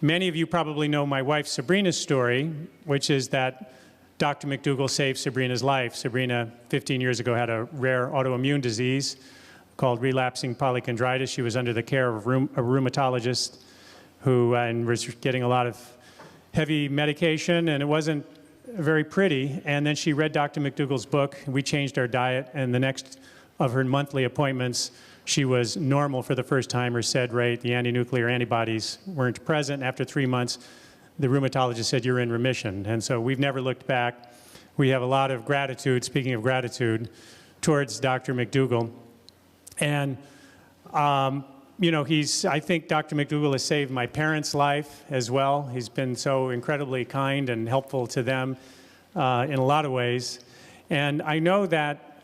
Many of you probably know my wife Sabrina's story, which is that Dr. McDougall saved Sabrina's life. Sabrina, 15 years ago, had a rare autoimmune disease called relapsing polychondritis. She was under the care of a rheumatologist who was getting a lot of heavy medication, and it wasn't very pretty. And then she read Dr. McDougall's book. We changed our diet, and the next of her monthly appointments, she was normal for the first time. Her SED rate, the anti-nuclear antibodies weren't present. After 3 months, the rheumatologist said, "You're in remission." And so we've never looked back. We have a lot of gratitude, speaking of gratitude, towards Dr. McDougall. And, you know, I think Dr. McDougall has saved my parents' life as well. He's been so incredibly kind and helpful to them in a lot of ways. And I know that,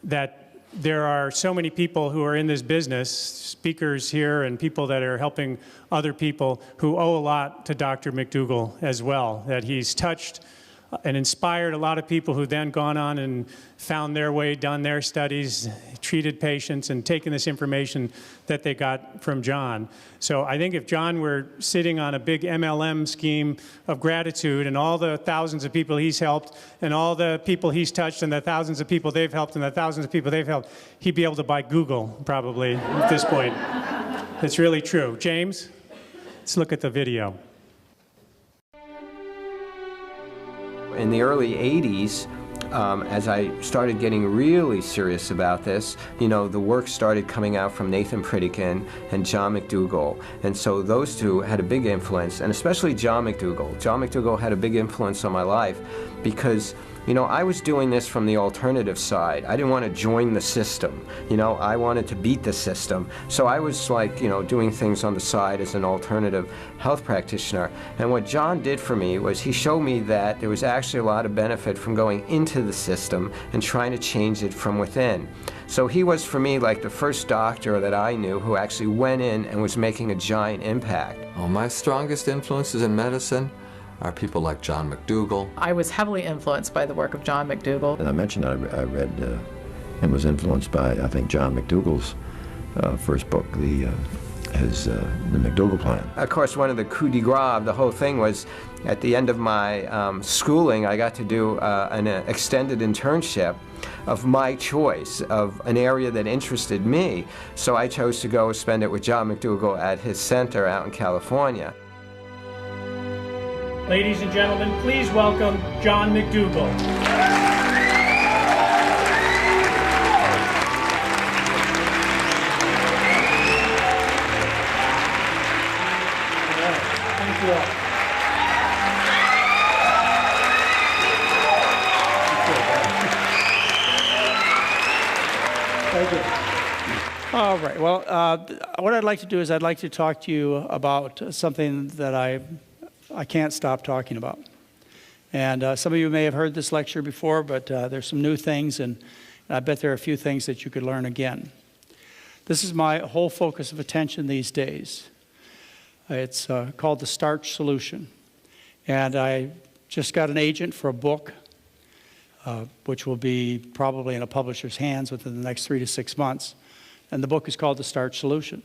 that there are so many people who are in this business, speakers here and people that are helping other people, who owe a lot to Dr. McDougall as well, that he's touched and inspired a lot of people who then gone on and found their way, done their studies, treated patients, and taken this information that they got from John. So I think if John were sitting on a big MLM scheme of gratitude and all the thousands of people he's helped and all the people he's touched and the thousands of people they've helped and the thousands of people they've helped, he'd be able to buy Google probably at this point. It's really true. James, let's look at the video. In the early 80s, as I started getting really serious about this, you know, the work started coming out from Nathan Pritikin and John McDougall. And so those two had a big influence, and especially John McDougall. John McDougall had a big influence on my life because, you know, I was doing this from the alternative side. I didn't want to join the system. You know, I wanted to beat the system. So I was like, you know, doing things on the side as an alternative health practitioner. And what John did for me was he showed me that there was actually a lot of benefit from going into the system and trying to change it from within. So he was, for me, like the first doctor that I knew who actually went in and was making a giant impact. Well, my strongest influences in medicine are people like John McDougall. I was heavily influenced by the work of John McDougall. And I mentioned I read and was influenced by, I think, John McDougall's first book, the McDougall Plan. Of course, one of the coup de grace of the whole thing was at the end of my schooling, I got to do an extended internship of my choice, of an area that interested me. So I chose to go spend it with John McDougall at his center out in California. Ladies and gentlemen, please welcome John McDougall. Thank you all. Thank you. All right. Well, what I'd like to do is I'd like to talk to you about something that I can't stop talking about. And some of you may have heard this lecture before, but there's some new things, and I bet there are a few things that you could learn again. This is my whole focus of attention these days. It's called the Starch Solution. And I just got an agent for a book, which will be probably in a publisher's hands within the next 3 to 6 months. And the book is called the Starch Solution.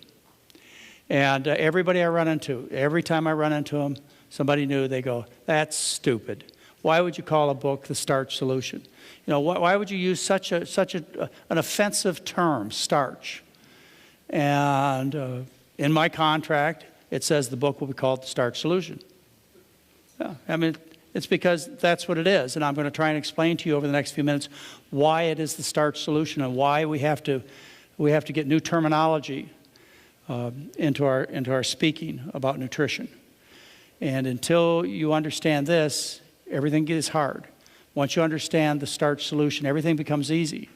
And everybody I run into, every time I run into them, somebody new, they go, "That's stupid. Why would you call a book the Starch Solution? You know, why would you use such an offensive term, starch?" And in my contract, it says the book will be called the Starch Solution. Yeah, I mean, it's because that's what it is. And I'm going to try and explain to you over the next few minutes why it is the Starch Solution and why we have to get new terminology into our speaking about nutrition. And until you understand this, everything gets hard. Once you understand the Starch Solution, everything becomes easy.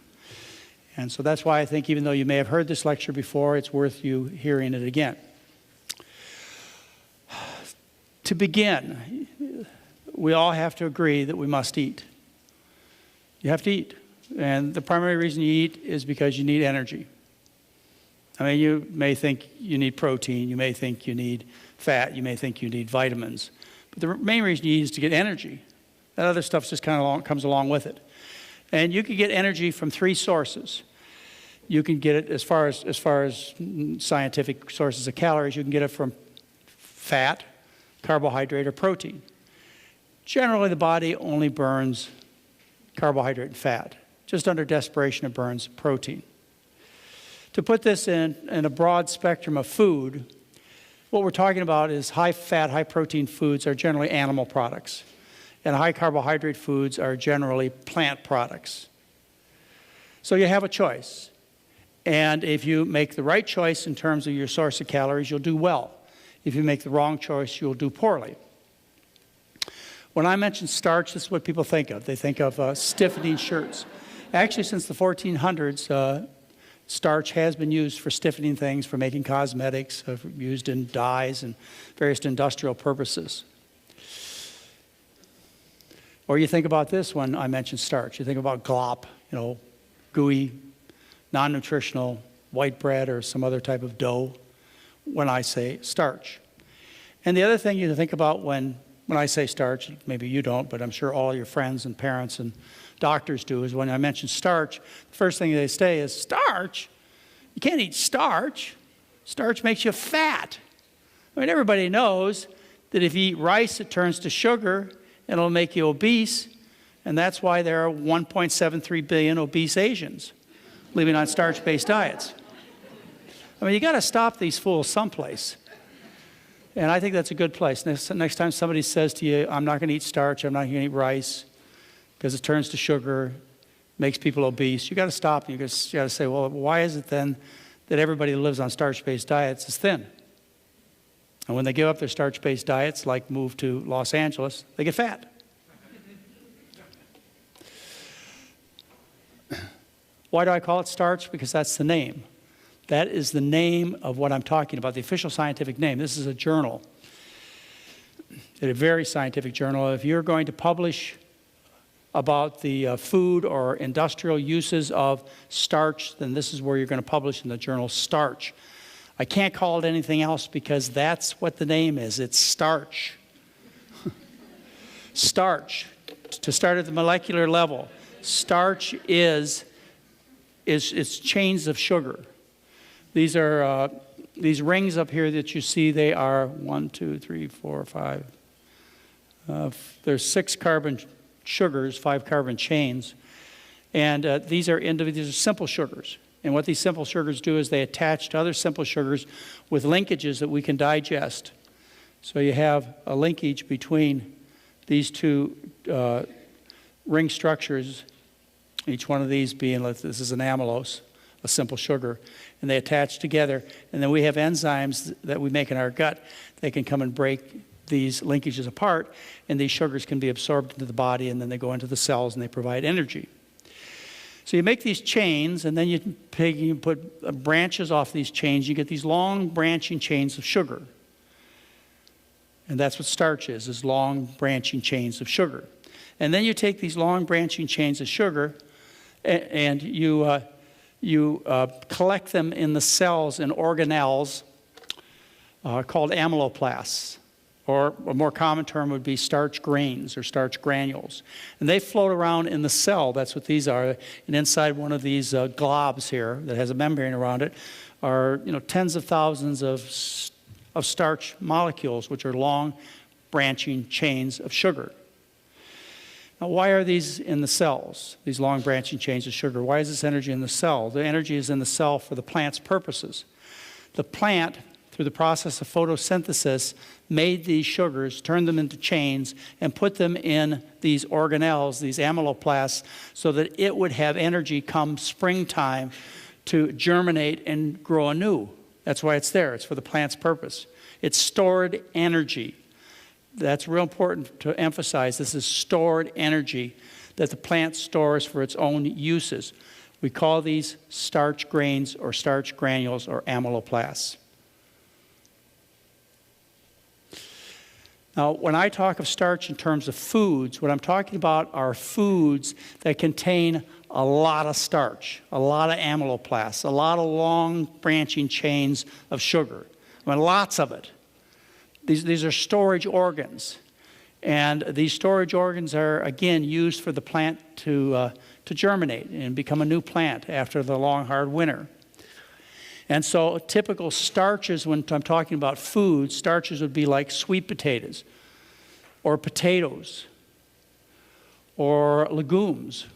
And so that's why I think even though you may have heard this lecture before, it's worth you hearing it again. To begin, we all have to agree that we must eat. You have to eat. And the primary reason you eat is because you need energy. I mean, you may think you need protein, you may think you need fat, you may think you need vitamins. But the main reason you eat is to get energy. That other stuff just kind of comes along with it. And you can get energy from 3 sources. You can get it as far as scientific sources of calories. You can get it from fat, carbohydrate, or protein. Generally, the body only burns carbohydrate and fat. Just under desperation, it burns protein. To put this in a broad spectrum of food, what we're talking about is high-fat, high-protein foods are generally animal products, and high-carbohydrate foods are generally plant products. So you have a choice. And if you make the right choice in terms of your source of calories, you'll do well. If you make the wrong choice, you'll do poorly. When I mention starch, this is what people think of. They think of stiffening shirts. Actually, since the 1400s, starch has been used for stiffening things, for making cosmetics, used in dyes and various industrial purposes. Or you think about this when I mention starch. You think about glop, gooey, non-nutritional white bread or some other type of dough when I say starch. And the other thing you think about when I say starch, maybe you don't, but I'm sure all your friends and parents and doctors do, is when I mention starch, the first thing they say is, starch? You can't eat starch. Starch makes you fat. I mean, everybody knows that if you eat rice, it turns to sugar, and it'll make you obese, and that's why there are 1.73 billion obese Asians living on starch-based diets. I mean, you got to stop these fools someplace. And I think that's a good place. Next time somebody says to you, I'm not going to eat starch, I'm not going to eat rice, because it turns to sugar, makes people obese, you got to stop. You got to say, well, why is it then that everybody who lives on starch-based diets is thin? And when they give up their starch-based diets, like move to Los Angeles, they get fat. Why do I call it starch? Because that's the name. That is the name of what I'm talking about, the official scientific name. This is a journal, a very scientific journal. If you're going to publish about the food or industrial uses of starch, then this is where you're going to publish in the journal Starch. I can't call it anything else because that's what the name is. It's starch. Starch. To start at the molecular level, starch is chains of sugar. These are these rings up here that you see. They are 1, 2, 3, 4, 5. There's 6 carbon sugars, 5 carbon chains, and these are simple sugars. And what these simple sugars do is they attach to other simple sugars with linkages that we can digest. So you have a linkage between these two ring structures, each one of these being, this is an amylose, a simple sugar, and they attach together. And then we have enzymes that we make in our gut. They can come and break these linkages apart, and these sugars can be absorbed into the body, and then they go into the cells, and they provide energy. So you make these chains, and then you put branches off these chains. You get these long branching chains of sugar. And that's what starch is long branching chains of sugar. And then you take these long branching chains of sugar, and you collect them in the cells in organelles called amyloplasts. Or a more common term would be starch grains or starch granules. And they float around in the cell. That's what these are. And inside one of these globs here that has a membrane around it are tens of thousands of starch molecules, which are long branching chains of sugar. Now, why are these in the cells, these long branching chains of sugar? Why is this energy in the cell? The energy is in the cell for the plant's purposes. The plant, through the process of photosynthesis, made these sugars, turned them into chains, and put them in these organelles, these amyloplasts, so that it would have energy come springtime to germinate and grow anew. That's why it's there. It's for the plant's purpose. It's stored energy. That's real important to emphasize. This is stored energy that the plant stores for its own uses. We call these starch grains or starch granules or amyloplasts. Now, when I talk of starch in terms of foods, what I'm talking about are foods that contain a lot of starch, a lot of amyloplasts, a lot of long branching chains of sugar. I mean, lots of it. These are storage organs. And these storage organs are, again, used for the plant to germinate and become a new plant after the long, hard winter. And so typical starches, when I'm talking about food, starches would be like sweet potatoes or potatoes or legumes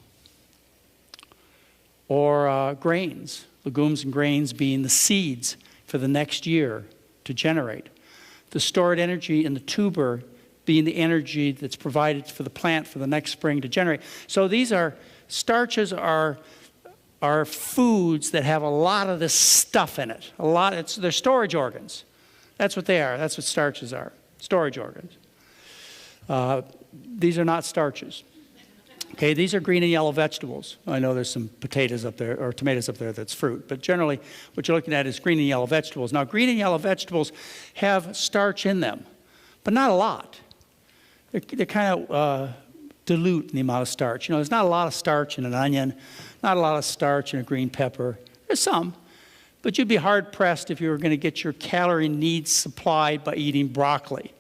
or grains. Legumes and grains being the seeds for the next year to generate. The stored energy in the tuber being the energy that's provided for the plant for the next spring to generate. So these are, starches are foods that have a lot of this stuff in it. They're storage organs. That's what they are. That's what starches are, storage organs. These are not starches. Okay, these are green and yellow vegetables. I know there's some potatoes up there, or tomatoes up there that's fruit, but generally what you're looking at is green and yellow vegetables. Now, green and yellow vegetables have starch in them, but not a lot. They're kind of dilute in the amount of starch. You know, there's not a lot of starch in an onion, not a lot of starch in a green pepper. There's some, but you'd be hard-pressed if you were going to get your calorie needs supplied by eating broccoli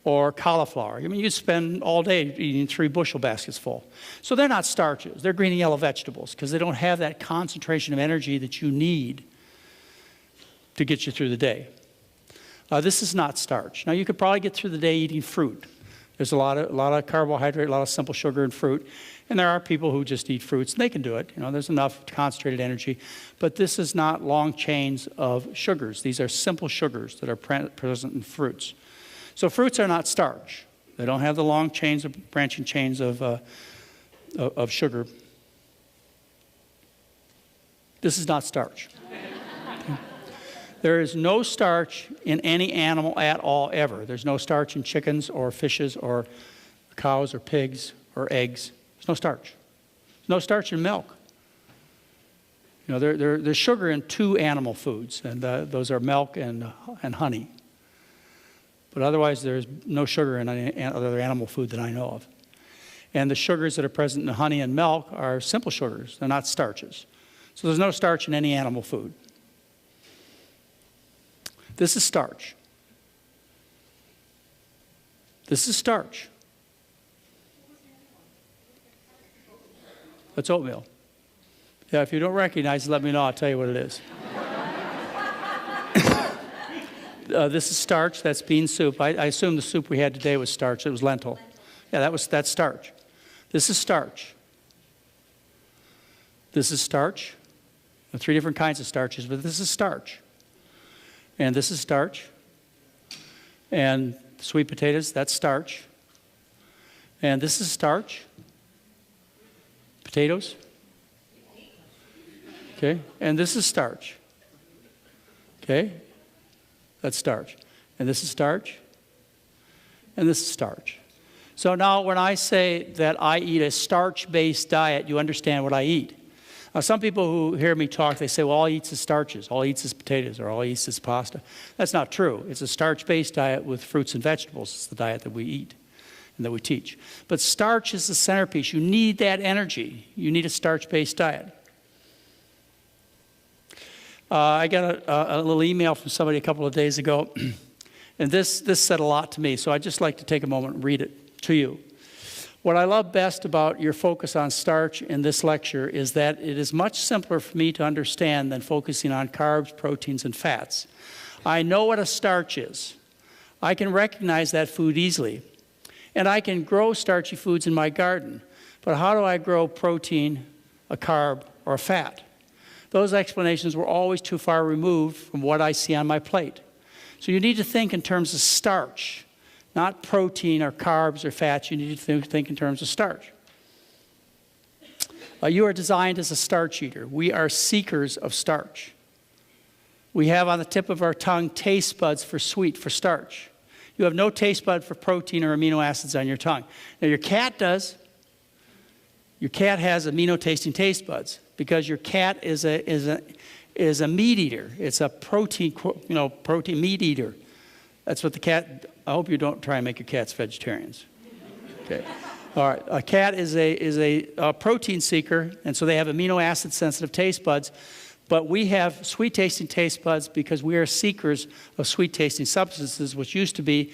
or cauliflower. I mean, you'd spend all day eating 3 bushel baskets full. So they're not starches. They're green and yellow vegetables because they don't have that concentration of energy that you need to get you through the day. This is not starch. Now, you could probably get through the day eating fruit. There's a lot of carbohydrate, a lot of simple sugar in fruit. And there are people who just eat fruits, and they can do it. You know, there's enough concentrated energy. But this is not long chains of sugars. These are simple sugars that are present in fruits. So fruits are not starch. They don't have the long chains of branching chains of sugar. This is not starch. Okay. There is no starch in any animal at all, ever. There's no starch in chickens or fishes or cows or pigs or eggs. There's no starch. There's no starch in milk. You know, there's sugar in 2 animal foods, and those are milk and honey. But otherwise, there's no sugar in any other animal food that I know of. And the sugars that are present in honey and milk are simple sugars. They're not starches. So there's no starch in any animal food. This is starch. This is starch. That's oatmeal. Yeah, if you don't recognize it, let me know. I'll tell you what it is. This is starch. That's bean soup. I assume the soup we had today was starch. It was lentil. Yeah, that's starch. This is starch. This is starch. There are 3 different kinds of starches, but this is starch. And this is starch. And sweet potatoes, that's starch. And this is starch. Potatoes. Okay. And this is starch. Okay. That's starch. And this is starch. And this is starch. So now when I say that I eat a starch-based diet, you understand what I eat. Now, some people who hear me talk, they say, well, all he eats is starches, all he eats is potatoes, or all he eats is pasta. That's not true. It's a starch-based diet with fruits and vegetables. It's the diet that we eat and that we teach. But starch is the centerpiece. You need that energy. You need a starch-based diet. I got a little email from somebody a couple of days ago, and this said a lot to me, so I'd just like to take a moment and read it to you. What I love best about your focus on starch in this lecture is that it is much simpler for me to understand than focusing on carbs, proteins, and fats. I know what a starch is. I can recognize that food easily. And I can grow starchy foods in my garden. But how do I grow protein, a carb, or a fat? Those explanations were always too far removed from what I see on my plate. So you need to think in terms of starch. Not protein or carbs or fats. You need to think in terms of starch. You are designed as a starch eater. We are seekers of starch. We have on the tip of our tongue taste buds for sweet, for starch. You have no taste bud for protein or amino acids on your tongue. Now your cat does. Your cat has amino-tasting taste buds because your cat is a meat eater. It's a protein meat eater. That's what the cat. I hope you don't try and make your cats vegetarians. Okay. All right. A cat is a protein seeker, and so they have amino acid sensitive taste buds. But we have sweet tasting taste buds because we are seekers of sweet tasting substances, which used to be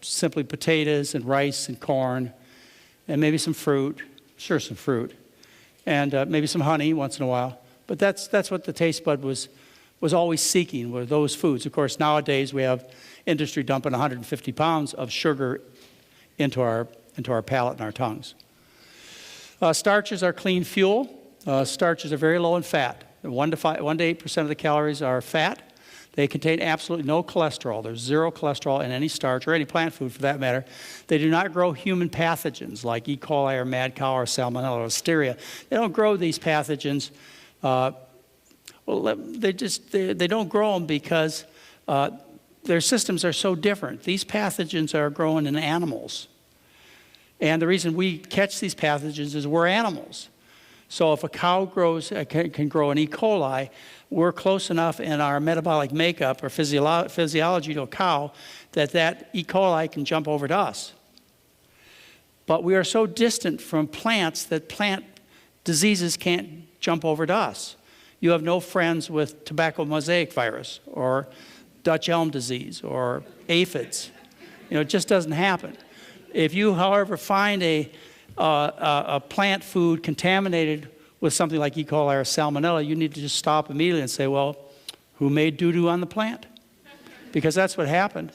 simply potatoes and rice and corn, and maybe some fruit. Sure, some fruit, and maybe some honey once in a while. But that's what the taste bud was was always seeking were those foods. Of course, nowadays we have industry dumping 150 pounds of sugar into our palate and our tongues. Starches are clean fuel. Starches are very low in fat. 1 to 8% of the calories are fat. They contain absolutely no cholesterol. There's zero cholesterol in any starch or any plant food for that matter. They do not grow human pathogens like E. coli or mad cow or salmonella or listeria. They don't grow these pathogens. They don't grow them because their systems are so different. These pathogens are growing in animals. And the reason we catch these pathogens is we're animals. So if a cow can grow an E. coli, we're close enough in our metabolic makeup or physiology to a cow that E. coli can jump over to us. But we are so distant from plants that plant diseases can't jump over to us. You have no friends with tobacco mosaic virus or Dutch elm disease or aphids. It just doesn't happen. If you, however, find a plant food contaminated with something like E. coli or salmonella, you need to just stop immediately and say, well, who made doo-doo on the plant? Because that's what happened.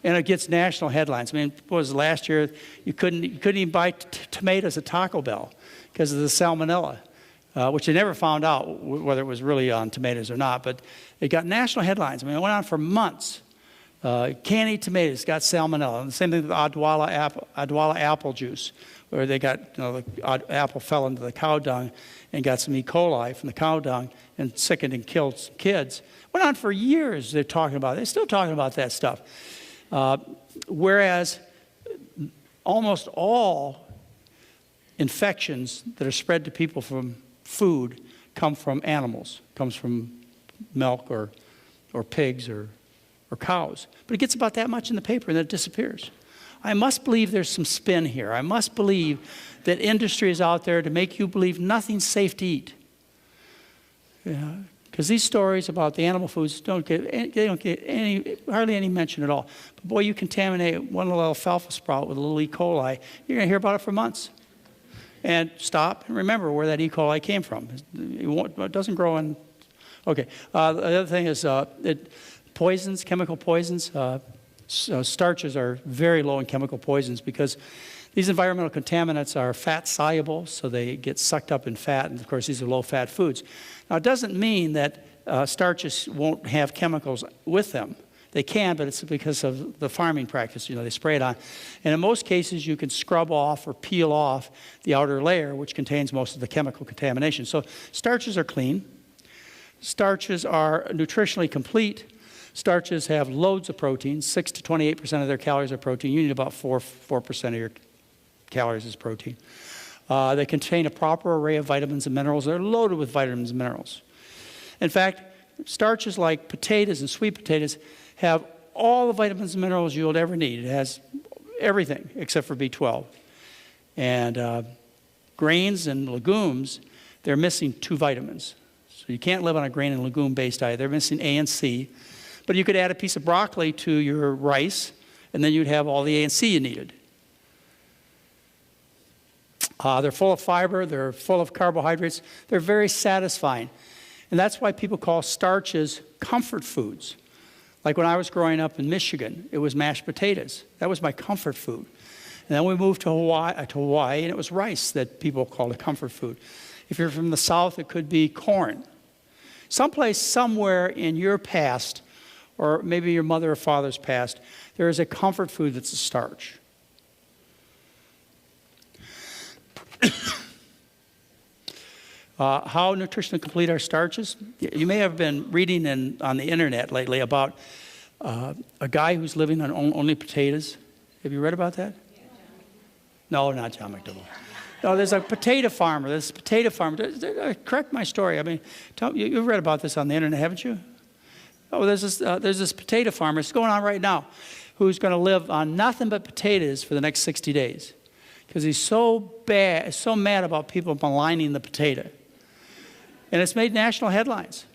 And it gets national headlines. I mean, what was last year? You couldn't even buy tomatoes at Taco Bell because of the salmonella, which they never found out whether it was really on tomatoes or not. But it got national headlines. I mean, it went on for months. Can't eat tomatoes, got salmonella. And the same thing with Adwala apple juice, where they got, the apple fell into the cow dung and got some E. coli from the cow dung and sickened and killed some kids. Went on for years, they're talking about it. They're still talking about that stuff. Whereas almost all infections that are spread to people from food come from animals, comes from milk or pigs or cows. But it gets about that much in the paper and then it disappears. I must believe there's some spin here. I must believe that industry is out there to make you believe nothing's safe to eat. Because these stories about the animal foods don't get hardly any mention at all. But boy, you contaminate one little alfalfa sprout with a little E. coli, you're going to hear about it for months. And stop and remember where that E. coli came from. It doesn't grow in. Okay. The other thing is poisons, chemical poisons. Starches are very low in chemical poisons because these environmental contaminants are fat soluble, so they get sucked up in fat, and of course these are low-fat foods. Now it doesn't mean that starches won't have chemicals with them. They can, but it's because of the farming practice, they spray it on. And in most cases you can scrub off or peel off the outer layer, which contains most of the chemical contamination. So starches are clean. Starches are nutritionally complete. Starches have loads of protein. 6 to 28% of their calories are protein. You need about 4% of your calories as protein. They contain a proper array of vitamins and minerals. They're loaded with vitamins and minerals. In fact, starches like potatoes and sweet potatoes have all the vitamins and minerals you'll ever need. It has everything except for B12. And grains and legumes, they're missing 2 vitamins. So you can't live on a grain and legume-based diet. They're missing A and C. But you could add a piece of broccoli to your rice, and then you'd have all the A and C you needed. They're full of fiber. They're full of carbohydrates. They're very satisfying. And that's why people call starches comfort foods. Like when I was growing up in Michigan, it was mashed potatoes. That was my comfort food. And then we moved to Hawaii, and it was rice that people called a comfort food. If you're from the South, it could be corn. Someplace, somewhere in your past, or maybe your mother or father's past, there is a comfort food that's a starch. How nutritionally complete are starches? You may have been reading on the internet lately about a guy who's living on only potatoes. Have you read about that? No, not John McDougall. No, there's a potato farmer. Correct my story. I mean, you've read about this on the internet, haven't you? Oh, there's this potato farmer. It's going on right now, who's going to live on nothing but potatoes for the next 60 days, because he's so mad about people maligning the potato, and it's made national headlines.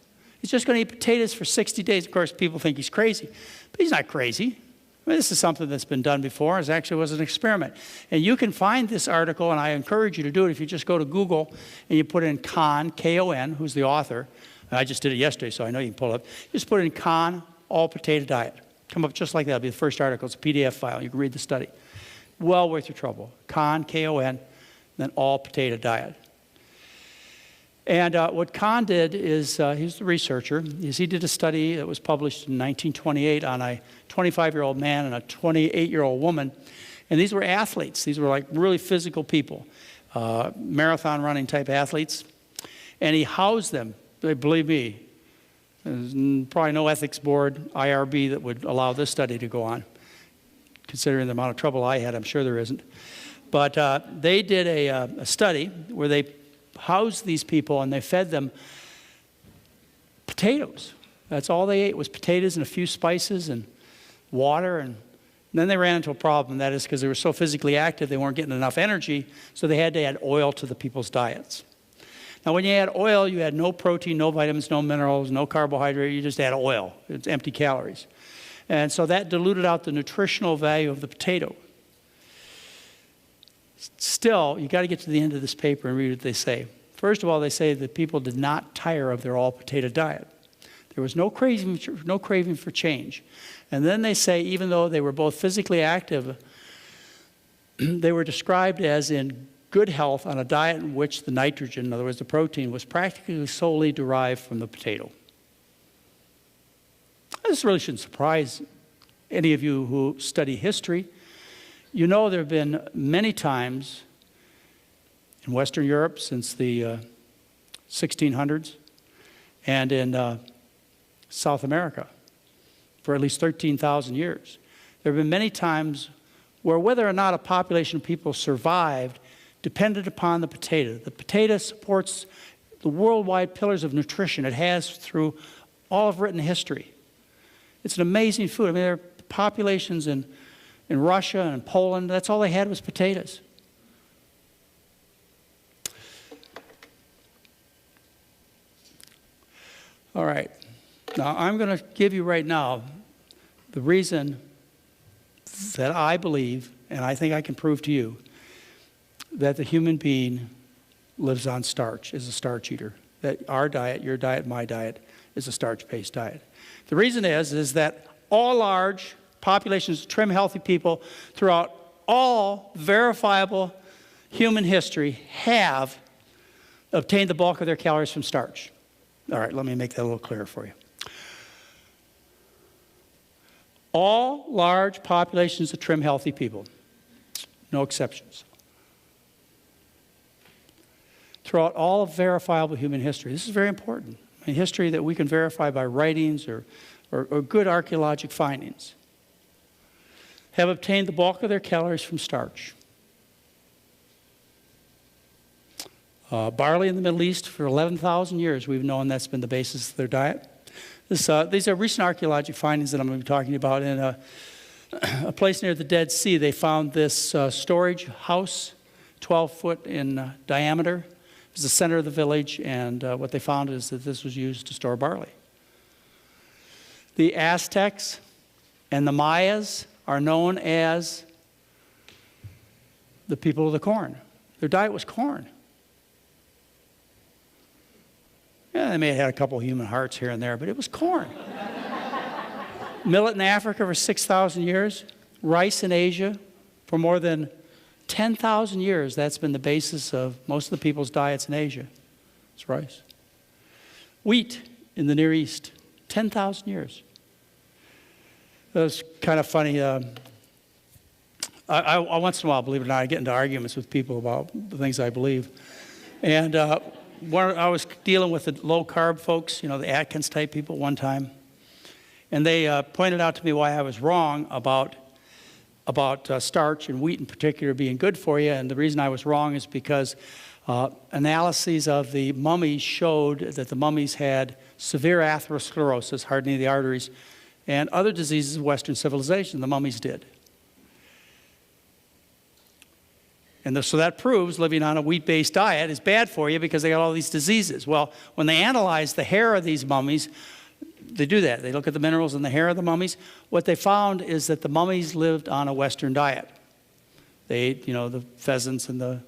He's just going to eat potatoes for 60 days. Of course, people think he's crazy, but he's not crazy. I mean, this is something that's been done before. It actually was an experiment, and you can find this article, and I encourage you to do it if you just go to Google and you put in Kahn, K-O-N, who's the author. I just did it yesterday, so I know you can pull it up. Just put in Kahn, all-potato diet. Come up just like that. It'll be the first article. It's a PDF file. You can read the study. Well worth your trouble. Kahn, K-O-N, then all-potato diet. And what Kahn did is, he's the researcher, is he did a study that was published in 1928 on a 25-year-old man and a 28-year-old woman. And these were athletes. These were like really physical people, marathon running type athletes. And he housed them. Believe me, there's probably no ethics board, IRB, that would allow this study to go on. Considering the amount of trouble I had, I'm sure there isn't. But they did a study where they housed these people and they fed them potatoes. That's all they ate was potatoes and a few spices and water. And then they ran into a problem. That is because they were so physically active, they weren't getting enough energy, so they had to add oil to the people's diets. Now, when you add oil, you add no protein, no vitamins, no minerals, no carbohydrate. You just add oil. It's empty calories. And so that diluted out the nutritional value of the potato. Still, you got to get to the end of this paper and read what they say. First of all, they say that people did not tire of their all-potato diet. There was no craving for change. And then they say, even though they were both physically active, they were described as in good health on a diet in which the nitrogen, in other words, the protein, was practically solely derived from the potato. This really shouldn't surprise any of you who study history. You know there have been many times in Western Europe since the 1600s and in South America for at least 13,000 years. There have been many times where whether or not a population of people survived depended upon the potato. The potato supports the worldwide pillars of nutrition it has through all of written history. It's an amazing food. I mean, there are populations in Russia and Poland, that's all they had was potatoes. All right. Now, I'm going to give you right now the reason that I believe, and I think I can prove to you, that the human being lives on starch, is a starch eater. That our diet, your diet, my diet, is a starch-based diet. The reason is that all large populations of trim, healthy people throughout all verifiable human history have obtained the bulk of their calories from starch. All right, let me make that a little clearer for you. All large populations of trim, healthy people, no exceptions. Throughout all of verifiable human history, this is very important, a history that we can verify by writings or good archaeological findings, have obtained the bulk of their calories from starch. Barley in the Middle East, for 11,000 years, we've known that's been the basis of their diet. These are recent archaeological findings that I'm going to be talking about. In a place near the Dead Sea, they found this storage house, 12 foot in diameter. It was the center of the village, and what they found is that this was used to store barley. The Aztecs and the Mayas are known as the people of the corn. Their diet was corn. Yeah, they may have had a couple of human hearts here and there, but it was corn. Millet in Africa for 6,000 years. Rice in Asia for more than 10,000 years. That's been the basis of most of the people's diets in Asia. It's rice. Wheat in the Near East, 10,000 years. It was kind of funny. I once in a while, believe it or not, I get into arguments with people about the things I believe. And I was dealing with the low-carb folks, you know, the Atkins-type people one time. And they pointed out to me why I was wrong about starch and wheat in particular being good for you. And the reason I was wrong is because analyses of the mummies showed that the mummies had severe atherosclerosis, hardening of the arteries, and other diseases of Western civilization. The mummies did. And so that proves living on a wheat-based diet is bad for you because they got all these diseases. Well, when they analyze the hair of these mummies, they do that. They look at the minerals in the hair of the mummies. What they found is that the mummies lived on a Western diet. They ate, you know, the pheasants and the,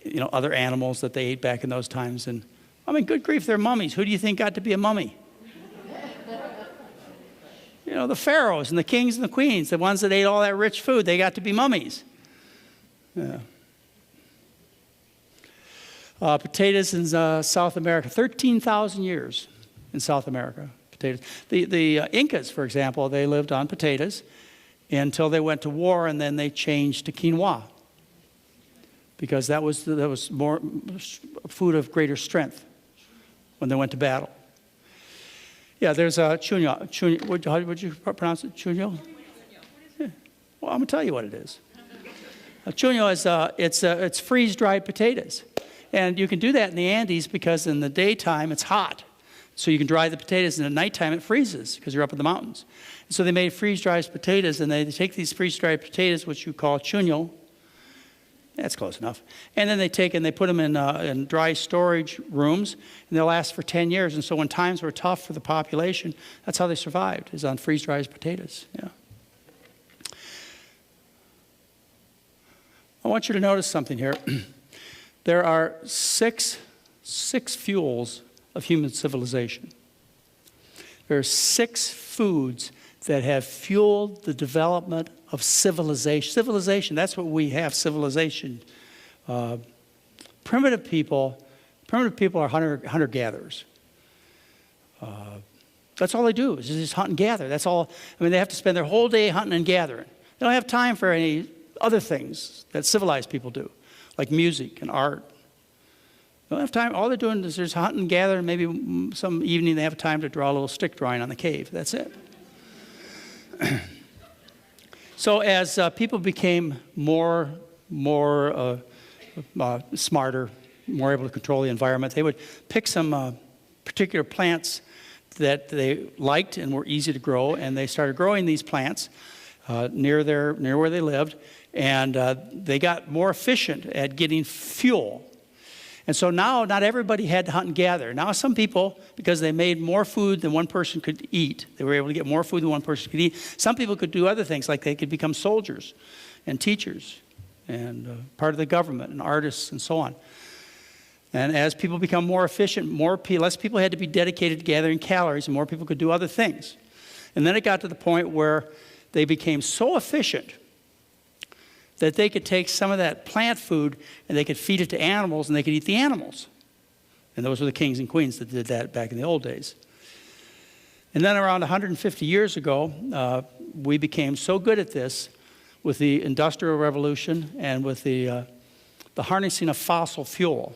you know, other animals that they ate back in those times. And I mean, good grief, they're mummies. Who do you think got to be a mummy? You know, the pharaohs and the kings and the queens, the ones that ate all that rich food, they got to be mummies. Yeah. Potatoes in South America, 13,000 years in South America. Potatoes. The Incas, for example, they lived on potatoes until they went to war, and then they changed to quinoa because that was more food of greater strength when they went to battle. Yeah, there's a chuño. How would you pronounce it? Chuño? Yeah. Well, I'm going to tell you what it is. A chuño is it's freeze-dried potatoes. And you can do that in the Andes because in the daytime it's hot. So you can dry the potatoes, and at nighttime it freezes because you're up in the mountains. And so they made freeze-dried potatoes, and they take these freeze-dried potatoes, which you call chuño. That's close enough. And then they take and they put them in dry storage rooms, and they'll last for 10 years. And so when times were tough for the population, that's how they survived, is on freeze-dried potatoes. Yeah. I want you to notice something here. There are six fuels of human civilization. There are 6 foods that have fueled the development of civilization. Civilization, that's what we have, civilization. Primitive people are hunter-gatherers. That's all they do, is just hunt and gather. That's all. I mean, they have to spend their whole day hunting and gathering. They don't have time for any other things that civilized people do, like music and art. They don't have time. All they're doing is just hunting and gathering. Maybe some evening they have time to draw a little stick drawing on the cave. That's it. So as people became more smarter, more able to control the environment, they would pick some particular plants that they liked and were easy to grow, and they started growing these plants near where they lived, and they got more efficient at getting fuel. And so now not everybody had to hunt and gather. Now some people, because they made more food than one person could eat, they were able to get more food than one person could eat. Some people could do other things, like they could become soldiers and teachers and part of the government and artists and so on. And as people become more efficient, less people had to be dedicated to gathering calories, and more people could do other things. And then it got to the point where they became so efficient that they could take some of that plant food and they could feed it to animals, and they could eat the animals. And those were the kings and queens that did that back in the old days. And then around 150 years ago, we became so good at this with the Industrial Revolution and with the harnessing of fossil fuel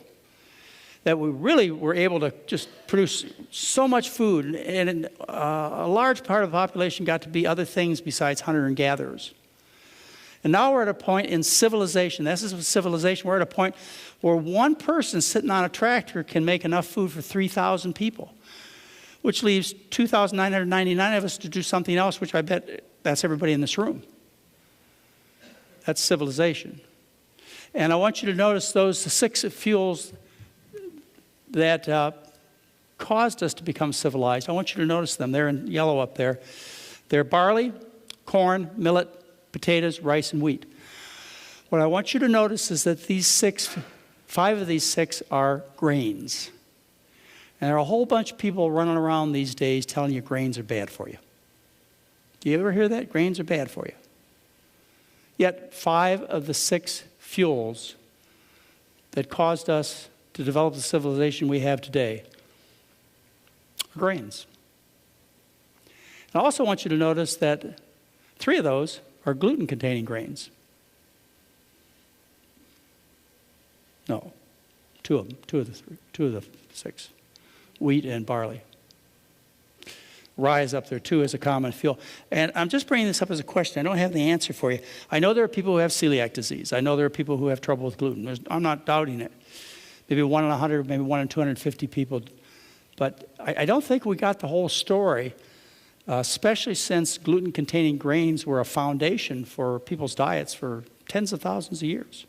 that we really were able to just produce so much food, and a large part of the population got to be other things besides hunter and gatherers. And now we're at a point in civilization. This is civilization. We're at a point where one person sitting on a tractor can make enough food for 3,000 people, which leaves 2,999 of us to do something else, which I bet that's everybody in this room. That's civilization. And I want you to notice those 6 fuels that caused us to become civilized. I want you to notice them. They're in yellow up there. They're barley, corn, millet, potatoes, rice, and wheat. What I want you to notice is that 5 of these 6 are grains. And there are a whole bunch of people running around these days telling you grains are bad for you. Do you ever hear that? Grains are bad for you. Yet 5 of the 6 fuels that caused us to develop the civilization we have today are grains. And I also want you to notice that 3 of those are gluten-containing grains. No, 2 of them, 2 of the 6, wheat and barley. Rye is up there too as a common fuel. And I'm just bringing this up as a question. I don't have the answer for you. I know there are people who have celiac disease. I know there are people who have trouble with gluten. I'm not doubting it. Maybe 1 in 100, maybe 1 in 250 people. But I don't think we got the whole story, especially since gluten-containing grains were a foundation for people's diets for tens of thousands of years.